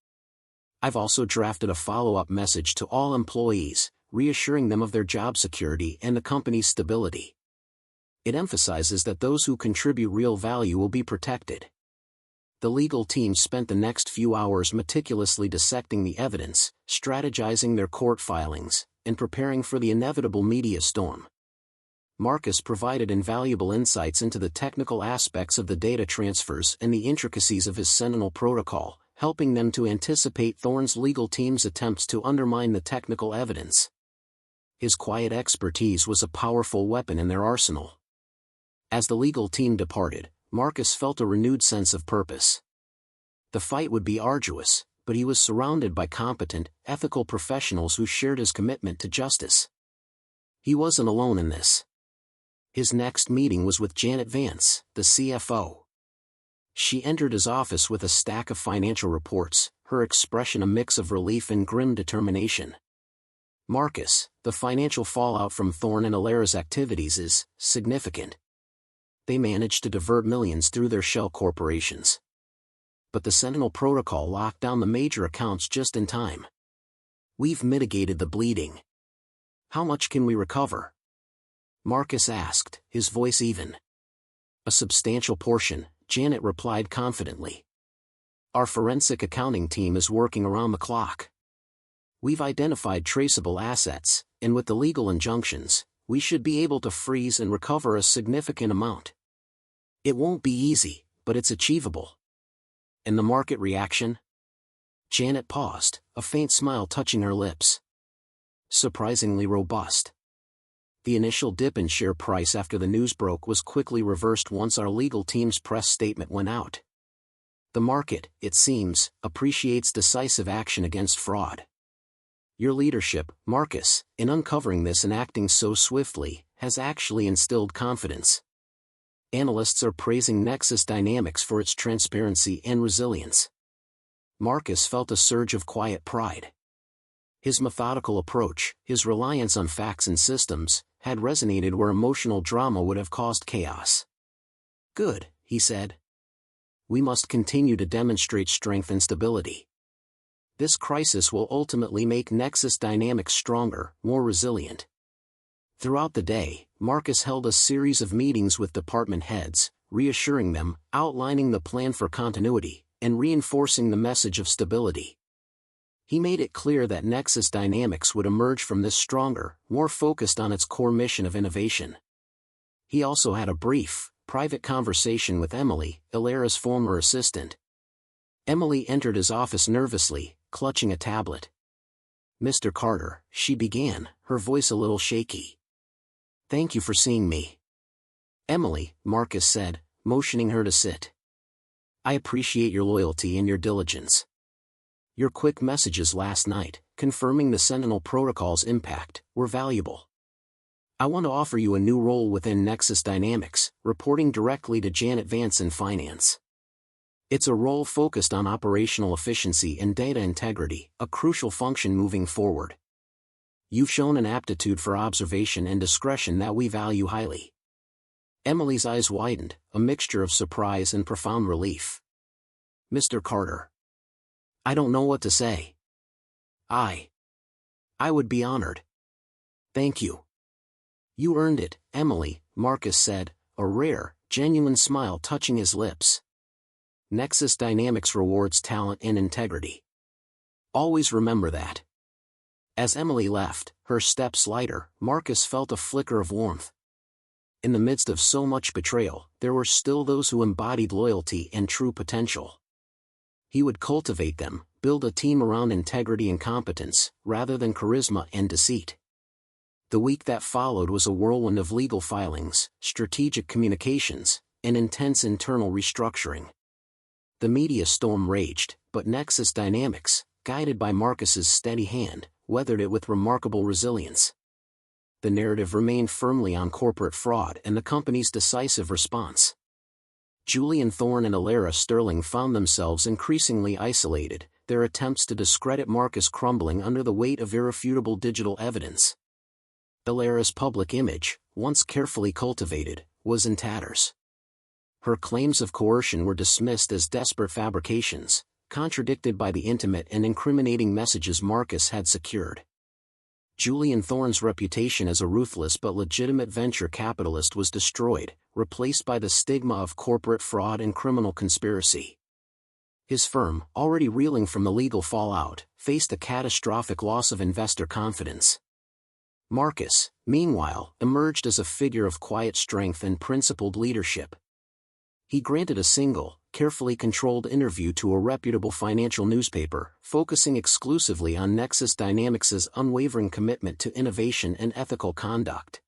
I've also drafted a follow-up message to all employees, reassuring them of their job security and the company's stability. It emphasizes that those who contribute real value will be protected." The legal team spent the next few hours meticulously dissecting the evidence, strategizing their court filings, and preparing for the inevitable media storm. Marcus provided invaluable insights into the technical aspects of the data transfers and the intricacies of his Sentinel protocol, helping them to anticipate Thorne's legal team's attempts to undermine the technical evidence. His quiet expertise was a powerful weapon in their arsenal. As the legal team departed, Marcus felt a renewed sense of purpose. The fight would be arduous, but he was surrounded by competent, ethical professionals who shared his commitment to justice. He wasn't alone in this. His next meeting was with Janet Vance, the CFO. She entered his office with a stack of financial reports, her expression a mix of relief and grim determination. "Marcus, the financial fallout from Thorne and Elara's activities is significant. They managed to divert millions through their shell corporations. But the Sentinel Protocol locked down the major accounts just in time. We've mitigated the bleeding. How much can we recover?" Marcus asked, his voice even. "A substantial portion," Janet replied confidently. "Our forensic accounting team is working around the clock. We've identified traceable assets, and with the legal injunctions, we should be able to freeze and recover a significant amount. It won't be easy, but it's achievable." "And the market reaction?" Janet paused, a faint smile touching her lips. "Surprisingly robust. The initial dip in share price after the news broke was quickly reversed once our legal team's press statement went out. The market, it seems, appreciates decisive action against fraud. Your leadership, Marcus, in uncovering this and acting so swiftly, has actually instilled confidence. Analysts are praising Nexus Dynamics for its transparency and resilience. Marcus felt a surge of quiet pride. His methodical approach, his reliance on facts and systems, had resonated where emotional drama would have caused chaos. "Good," he said. "We must continue to demonstrate strength and stability. This crisis will ultimately make Nexus Dynamics stronger, more resilient." Throughout the day, Marcus held a series of meetings with department heads, reassuring them, outlining the plan for continuity, and reinforcing the message of stability. He made it clear that Nexus Dynamics would emerge from this stronger, more focused on its core mission of innovation. He also had a brief, private conversation with Emily, Elara's former assistant. Emily entered his office nervously, clutching a tablet. "Mr. Carter," she began, her voice a little shaky. "Thank you for seeing me." "Emily," Marcus said, motioning her to sit. "I appreciate your loyalty and your diligence. Your quick messages last night, confirming the Sentinel Protocol's impact, were valuable. I want to offer you a new role within Nexus Dynamics, reporting directly to Janet Vance in finance. It's a role focused on operational efficiency and data integrity, a crucial function moving forward. You've shown an aptitude for observation and discretion that we value highly." Emily's eyes widened, a mixture of surprise and profound relief. "Mr. Carter. I don't know what to say. I would be honored. Thank you." "You earned it, Emily," Marcus said, a rare, genuine smile touching his lips. "Nexus Dynamics rewards talent and integrity. Always remember that." As Emily left, her steps lighter, Marcus felt a flicker of warmth. In the midst of so much betrayal, there were still those who embodied loyalty and true potential. He would cultivate them, build a team around integrity and competence, rather than charisma and deceit. The week that followed was a whirlwind of legal filings, strategic communications, and intense internal restructuring. The media storm raged, but Nexus Dynamics, guided by Marcus's steady hand, weathered it with remarkable resilience. The narrative remained firmly on corporate fraud and the company's decisive response. Julian Thorne and Elara Sterling found themselves increasingly isolated, their attempts to discredit Marcus crumbling under the weight of irrefutable digital evidence. Elara's public image, once carefully cultivated, was in tatters. Her claims of coercion were dismissed as desperate fabrications, contradicted by the intimate and incriminating messages Marcus had secured. Julian Thorne's reputation as a ruthless but legitimate venture capitalist was destroyed, replaced by the stigma of corporate fraud and criminal conspiracy. His firm, already reeling from the legal fallout, faced a catastrophic loss of investor confidence. Marcus, meanwhile, emerged as a figure of quiet strength and principled leadership. He granted a single, carefully controlled interview to a reputable financial newspaper, focusing exclusively on Nexus Dynamics' unwavering commitment to innovation and ethical conduct.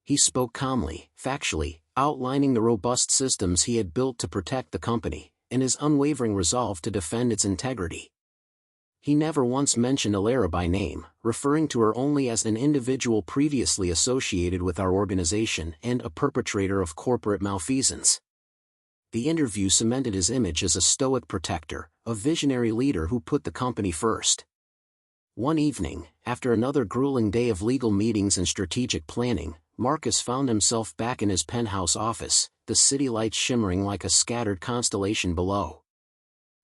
He spoke calmly, factually, outlining the robust systems he had built to protect the company, and his unwavering resolve to defend its integrity. He never once mentioned Elara by name, referring to her only as an individual previously associated with our organization and a perpetrator of corporate malfeasance. The interview cemented his image as a stoic protector, a visionary leader who put the company first. One evening, after another grueling day of legal meetings and strategic planning, Marcus found himself back in his penthouse office, the city lights shimmering like a scattered constellation below.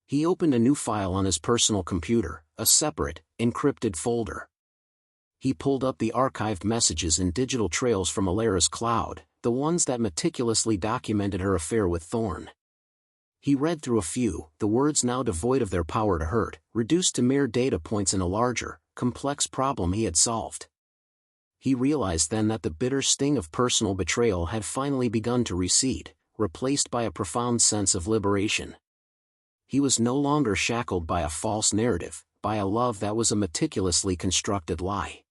He opened a new file on his personal computer, a separate, encrypted folder. He pulled up the archived messages and digital trails from Elara's cloud, the ones that meticulously documented her affair with Thorne. He read through a few, the words now devoid of their power to hurt, reduced to mere data points in a larger, complex problem he had solved. He realized then that the bitter sting of personal betrayal had finally begun to recede, replaced by a profound sense of liberation. He was no longer shackled by a false narrative, by a love that was a meticulously constructed lie.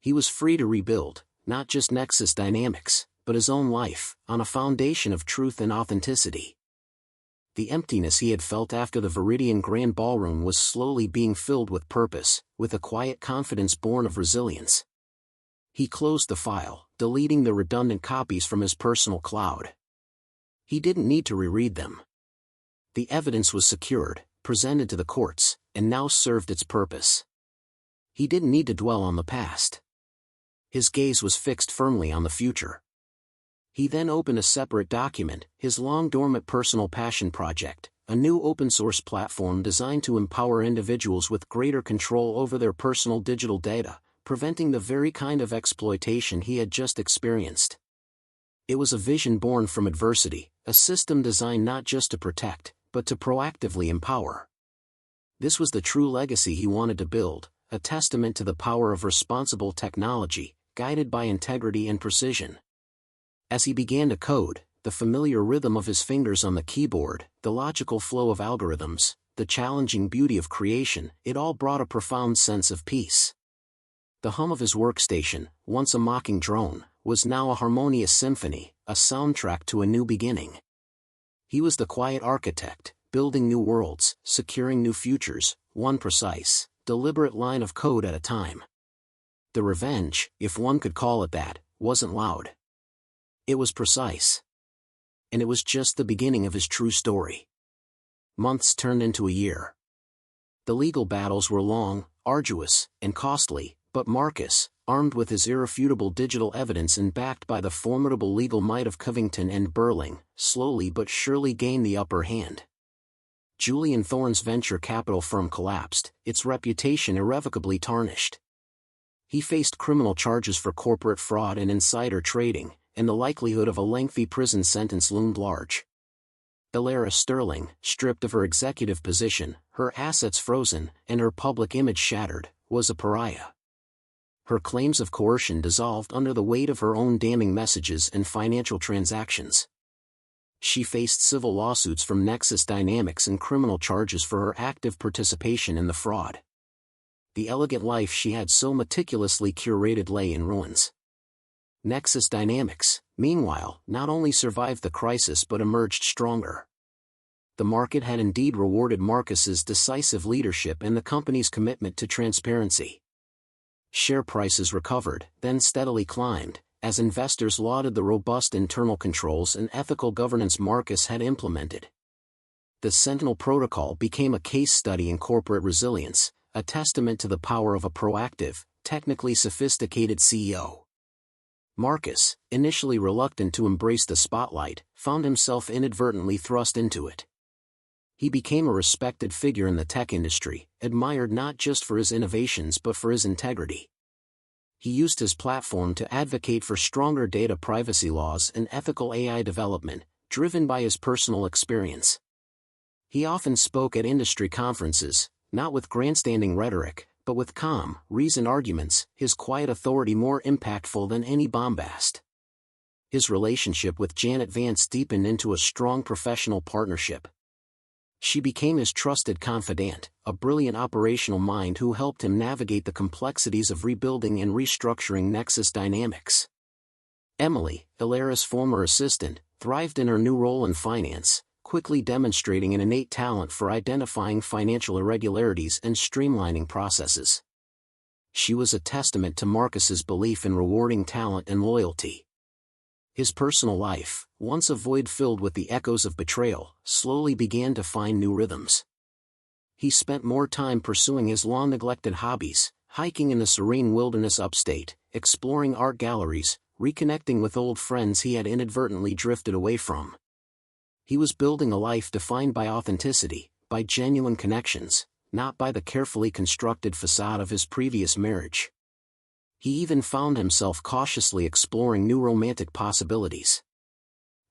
He was free to rebuild, not just Nexus Dynamics, but his own life, on a foundation of truth and authenticity. The emptiness he had felt after the Viridian Grand Ballroom was slowly being filled with purpose, with a quiet confidence born of resilience. He closed the file, deleting the redundant copies from his personal cloud. He didn't need to reread them. The evidence was secured, presented to the courts, and now served its purpose. He didn't need to dwell on the past. His gaze was fixed firmly on the future. He then opened a separate document, his long-dormant personal passion project, a new open-source platform designed to empower individuals with greater control over their personal digital data, preventing the very kind of exploitation he had just experienced. It was a vision born from adversity, a system designed not just to protect, but to proactively empower. This was the true legacy he wanted to build, a testament to the power of responsible technology, guided by integrity and precision. As he began to code, the familiar rhythm of his fingers on the keyboard, the logical flow of algorithms, the challenging beauty of creation, it all brought a profound sense of peace. The hum of his workstation, once a mocking drone, was now a harmonious symphony, a soundtrack to a new beginning. He was the quiet architect, building new worlds, securing new futures, one precise, deliberate line of code at a time. The revenge, if one could call it that, wasn't loud. It was precise. And it was just the beginning of his true story. Months turned into a year. The legal battles were long, arduous, and costly, but Marcus, armed with his irrefutable digital evidence and backed by the formidable legal might of Covington and Burling, slowly but surely gained the upper hand. Julian Thorne's venture capital firm collapsed, its reputation irrevocably tarnished. He faced criminal charges for corporate fraud and insider trading, and the likelihood of a lengthy prison sentence loomed large. Elara Sterling, stripped of her executive position, her assets frozen, and her public image shattered, was a pariah. Her claims of coercion dissolved under the weight of her own damning messages and financial transactions. She faced civil lawsuits from Nexus Dynamics and criminal charges for her active participation in the fraud. The elegant life she had so meticulously curated lay in ruins. Nexus Dynamics, meanwhile, not only survived the crisis but emerged stronger. The market had indeed rewarded Marcus's decisive leadership and the company's commitment to transparency. Share prices recovered, then steadily climbed, as investors lauded the robust internal controls and ethical governance Marcus had implemented. The Sentinel Protocol became a case study in corporate resilience, a testament to the power of a proactive, technically sophisticated CEO. Marcus, initially reluctant to embrace the spotlight, found himself inadvertently thrust into it. He became a respected figure in the tech industry, admired not just for his innovations but for his integrity. He used his platform to advocate for stronger data privacy laws and ethical AI development, driven by his personal experience. He often spoke at industry conferences, not with grandstanding rhetoric, but with calm, reasoned arguments, his quiet authority more impactful than any bombast. His relationship with Janet Vance deepened into a strong professional partnership. She became his trusted confidant, a brilliant operational mind who helped him navigate the complexities of rebuilding and restructuring Nexus Dynamics. Emily, Elara's former assistant, thrived in her new role in finance, quickly demonstrating an innate talent for identifying financial irregularities and streamlining processes. She was a testament to Marcus's belief in rewarding talent and loyalty. His personal life, once a void filled with the echoes of betrayal, slowly began to find new rhythms. He spent more time pursuing his long-neglected hobbies, hiking in the serene wilderness upstate, exploring art galleries, reconnecting with old friends he had inadvertently drifted away from. He was building a life defined by authenticity, by genuine connections, not by the carefully constructed facade of his previous marriage. He even found himself cautiously exploring new romantic possibilities.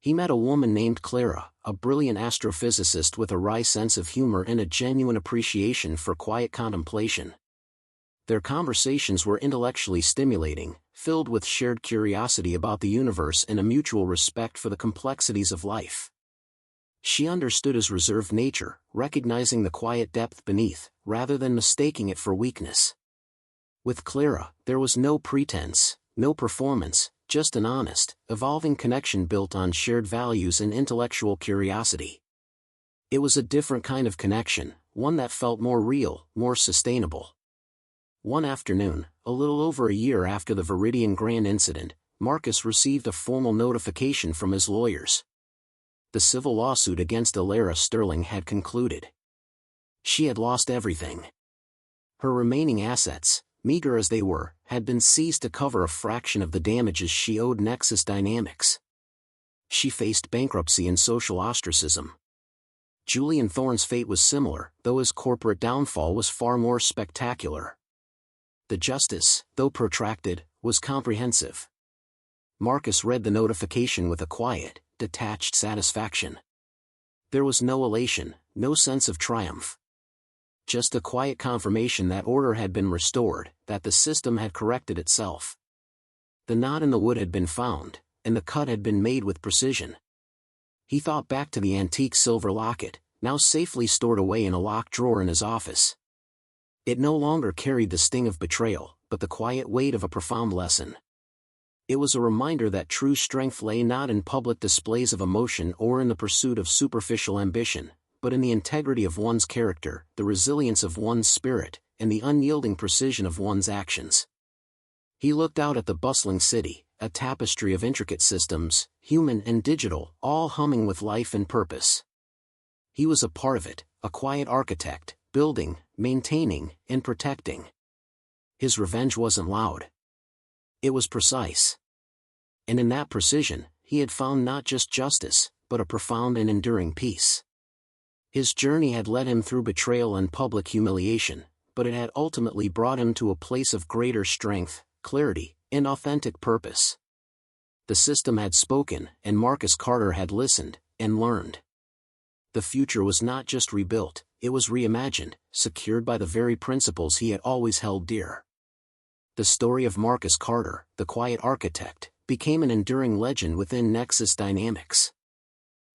He met a woman named Clara, a brilliant astrophysicist with a wry sense of humor and a genuine appreciation for quiet contemplation. Their conversations were intellectually stimulating, filled with shared curiosity about the universe and a mutual respect for the complexities of life. She understood his reserved nature, recognizing the quiet depth beneath, rather than mistaking it for weakness. With Clara, there was no pretense, no performance, just an honest, evolving connection built on shared values and intellectual curiosity. It was a different kind of connection, one that felt more real, more sustainable. One afternoon, a little over a year after the Viridian Grand incident, Marcus received a formal notification from his lawyers. The civil lawsuit against Elara Sterling had concluded. She had lost everything. Her remaining assets, meager as they were, had been seized to cover a fraction of the damages she owed Nexus Dynamics. She faced bankruptcy and social ostracism. Julian Thorne's fate was similar, though his corporate downfall was far more spectacular. The justice, though protracted, was comprehensive. Marcus read the notification with a quiet, detached satisfaction. There was no elation, no sense of triumph. Just a quiet confirmation that order had been restored, that the system had corrected itself. The knot in the wood had been found, and the cut had been made with precision. He thought back to the antique silver locket, now safely stored away in a locked drawer in his office. It no longer carried the sting of betrayal, but the quiet weight of a profound lesson. It was a reminder that true strength lay not in public displays of emotion or in the pursuit of superficial ambition, but in the integrity of one's character, the resilience of one's spirit, and the unyielding precision of one's actions. He looked out at the bustling city, a tapestry of intricate systems, human and digital, all humming with life and purpose. He was a part of it, a quiet architect, building, maintaining, and protecting. His revenge wasn't loud. It was precise. And in that precision, he had found not just justice, but a profound and enduring peace. His journey had led him through betrayal and public humiliation, but it had ultimately brought him to a place of greater strength, clarity, and authentic purpose. The system had spoken, and Marcus Carter had listened, and learned. The future was not just rebuilt, it was reimagined, secured by the very principles he had always held dear. The story of Marcus Carter, the quiet architect, became an enduring legend within Nexus Dynamics.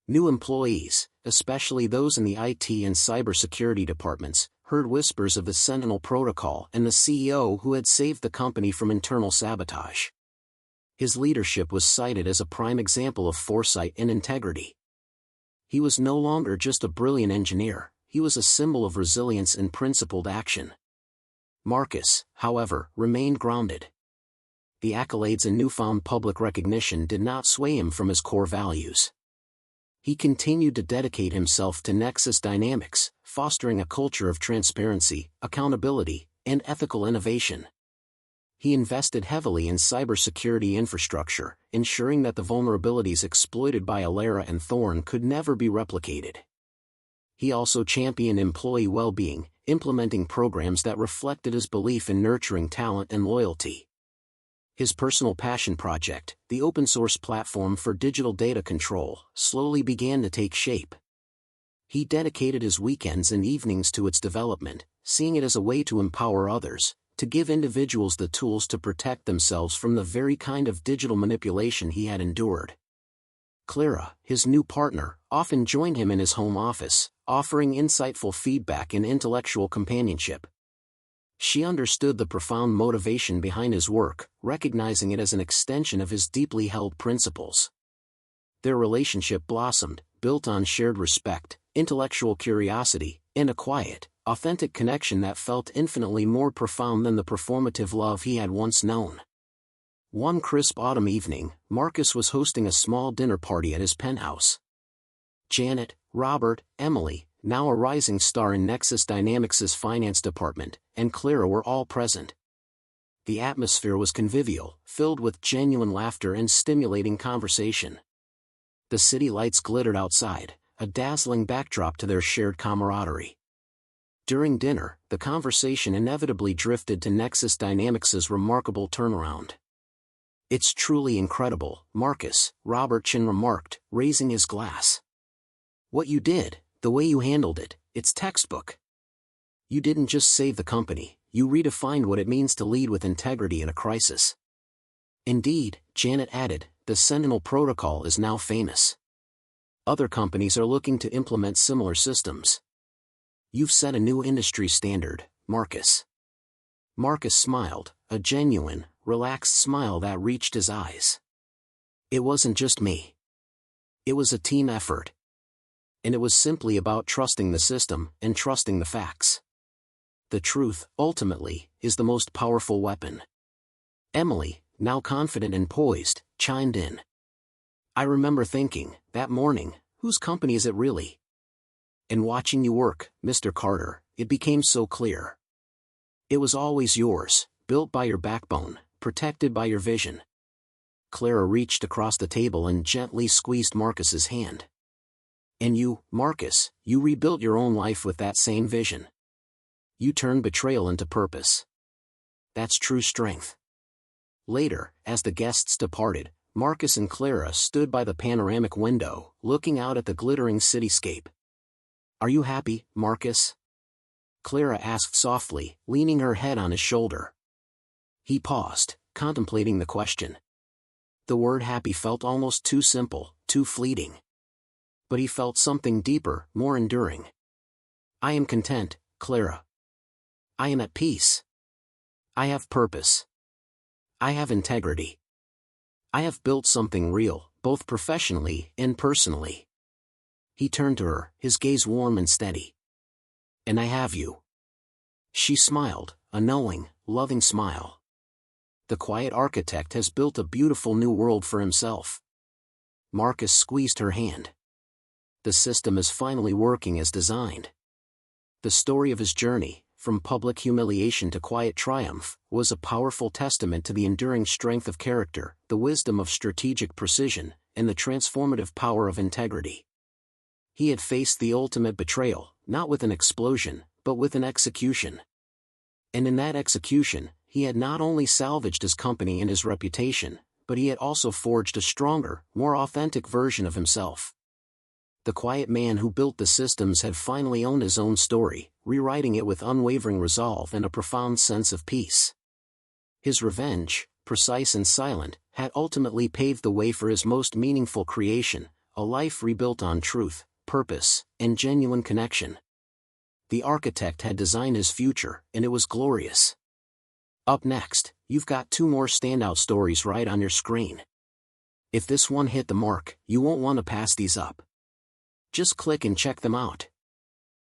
New employees, especially those in the IT and cybersecurity departments, heard whispers of the Sentinel Protocol and the CEO who had saved the company from internal sabotage. His leadership was cited as a prime example of foresight and integrity. He was no longer just a brilliant engineer, he was a symbol of resilience and principled action. Marcus, however, remained grounded. The accolades and newfound public recognition did not sway him from his core values. He continued to dedicate himself to Nexus Dynamics, fostering a culture of transparency, accountability, and ethical innovation. He invested heavily in cybersecurity infrastructure, ensuring that the vulnerabilities exploited by Elara and Thorne could never be replicated. He also championed employee well-being, implementing programs that reflected his belief in nurturing talent and loyalty. His personal passion project, the open-source platform for digital data control, slowly began to take shape. He dedicated his weekends and evenings to its development, seeing it as a way to empower others, to give individuals the tools to protect themselves from the very kind of digital manipulation he had endured. Clara, his new partner, often joined him in his home office, offering insightful feedback and intellectual companionship. She understood the profound motivation behind his work, recognizing it as an extension of his deeply held principles. Their relationship blossomed, built on shared respect, intellectual curiosity, and a quiet, authentic connection that felt infinitely more profound than the performative love he had once known. One crisp autumn evening, Marcus was hosting a small dinner party at his penthouse. Janet, Robert, Emily, now a rising star in Nexus Dynamics' finance department, and Clara were all present. The atmosphere was convivial, filled with genuine laughter and stimulating conversation. The city lights glittered outside, a dazzling backdrop to their shared camaraderie. During dinner, the conversation inevitably drifted to Nexus Dynamics' remarkable turnaround. "It's truly incredible, Marcus," Robert Chin remarked, raising his glass. "What you did, the way you handled it, it's textbook. You didn't just save the company, you redefined what it means to lead with integrity in a crisis." Indeed, Janet added, the Sentinel Protocol is now famous. Other companies are looking to implement similar systems. You've set a new industry standard, Marcus. Marcus smiled, a genuine, relaxed smile that reached his eyes. It wasn't just me. It was a team effort. And it was simply about trusting the system and trusting the facts. The truth, ultimately, is the most powerful weapon. Emily, now confident and poised, chimed in. "I remember thinking, that morning, whose company is it really? And watching you work, Mr. Carter, it became so clear. It was always yours, built by your backbone, protected by your vision. Clara reached across the table and gently squeezed Marcus's hand. And you, Marcus, you rebuilt your own life with that same vision. You turned betrayal into purpose. That's true strength. Later, as the guests departed, Marcus and Clara stood by the panoramic window, looking out at the glittering cityscape. Are you happy, Marcus? Clara asked softly, leaning her head on his shoulder. He paused, contemplating the question. The word happy felt almost too simple, too fleeting. But he felt something deeper, more enduring. I am content, Clara. I am at peace. I have purpose. I have integrity. I have built something real, both professionally and personally. He turned to her, his gaze warm and steady. And I have you. She smiled, a knowing, loving smile. The quiet architect has built a beautiful new world for himself. Marcus squeezed her hand. The system is finally working as designed. The story of his journey, from public humiliation to quiet triumph, was a powerful testament to the enduring strength of character, the wisdom of strategic precision, and the transformative power of integrity. He had faced the ultimate betrayal, not with an explosion, but with an execution. And in that execution, he had not only salvaged his company and his reputation, but he had also forged a stronger, more authentic version of himself. The quiet man who built the systems had finally owned his own story, rewriting it with unwavering resolve and a profound sense of peace. His revenge, precise and silent, had ultimately paved the way for his most meaningful creation, a life rebuilt on truth, purpose, and genuine connection. The architect had designed his future, and it was glorious. Up next, you've got 2 more standout stories right on your screen. If this one hit the mark, you won't want to pass these up. Just click and check them out.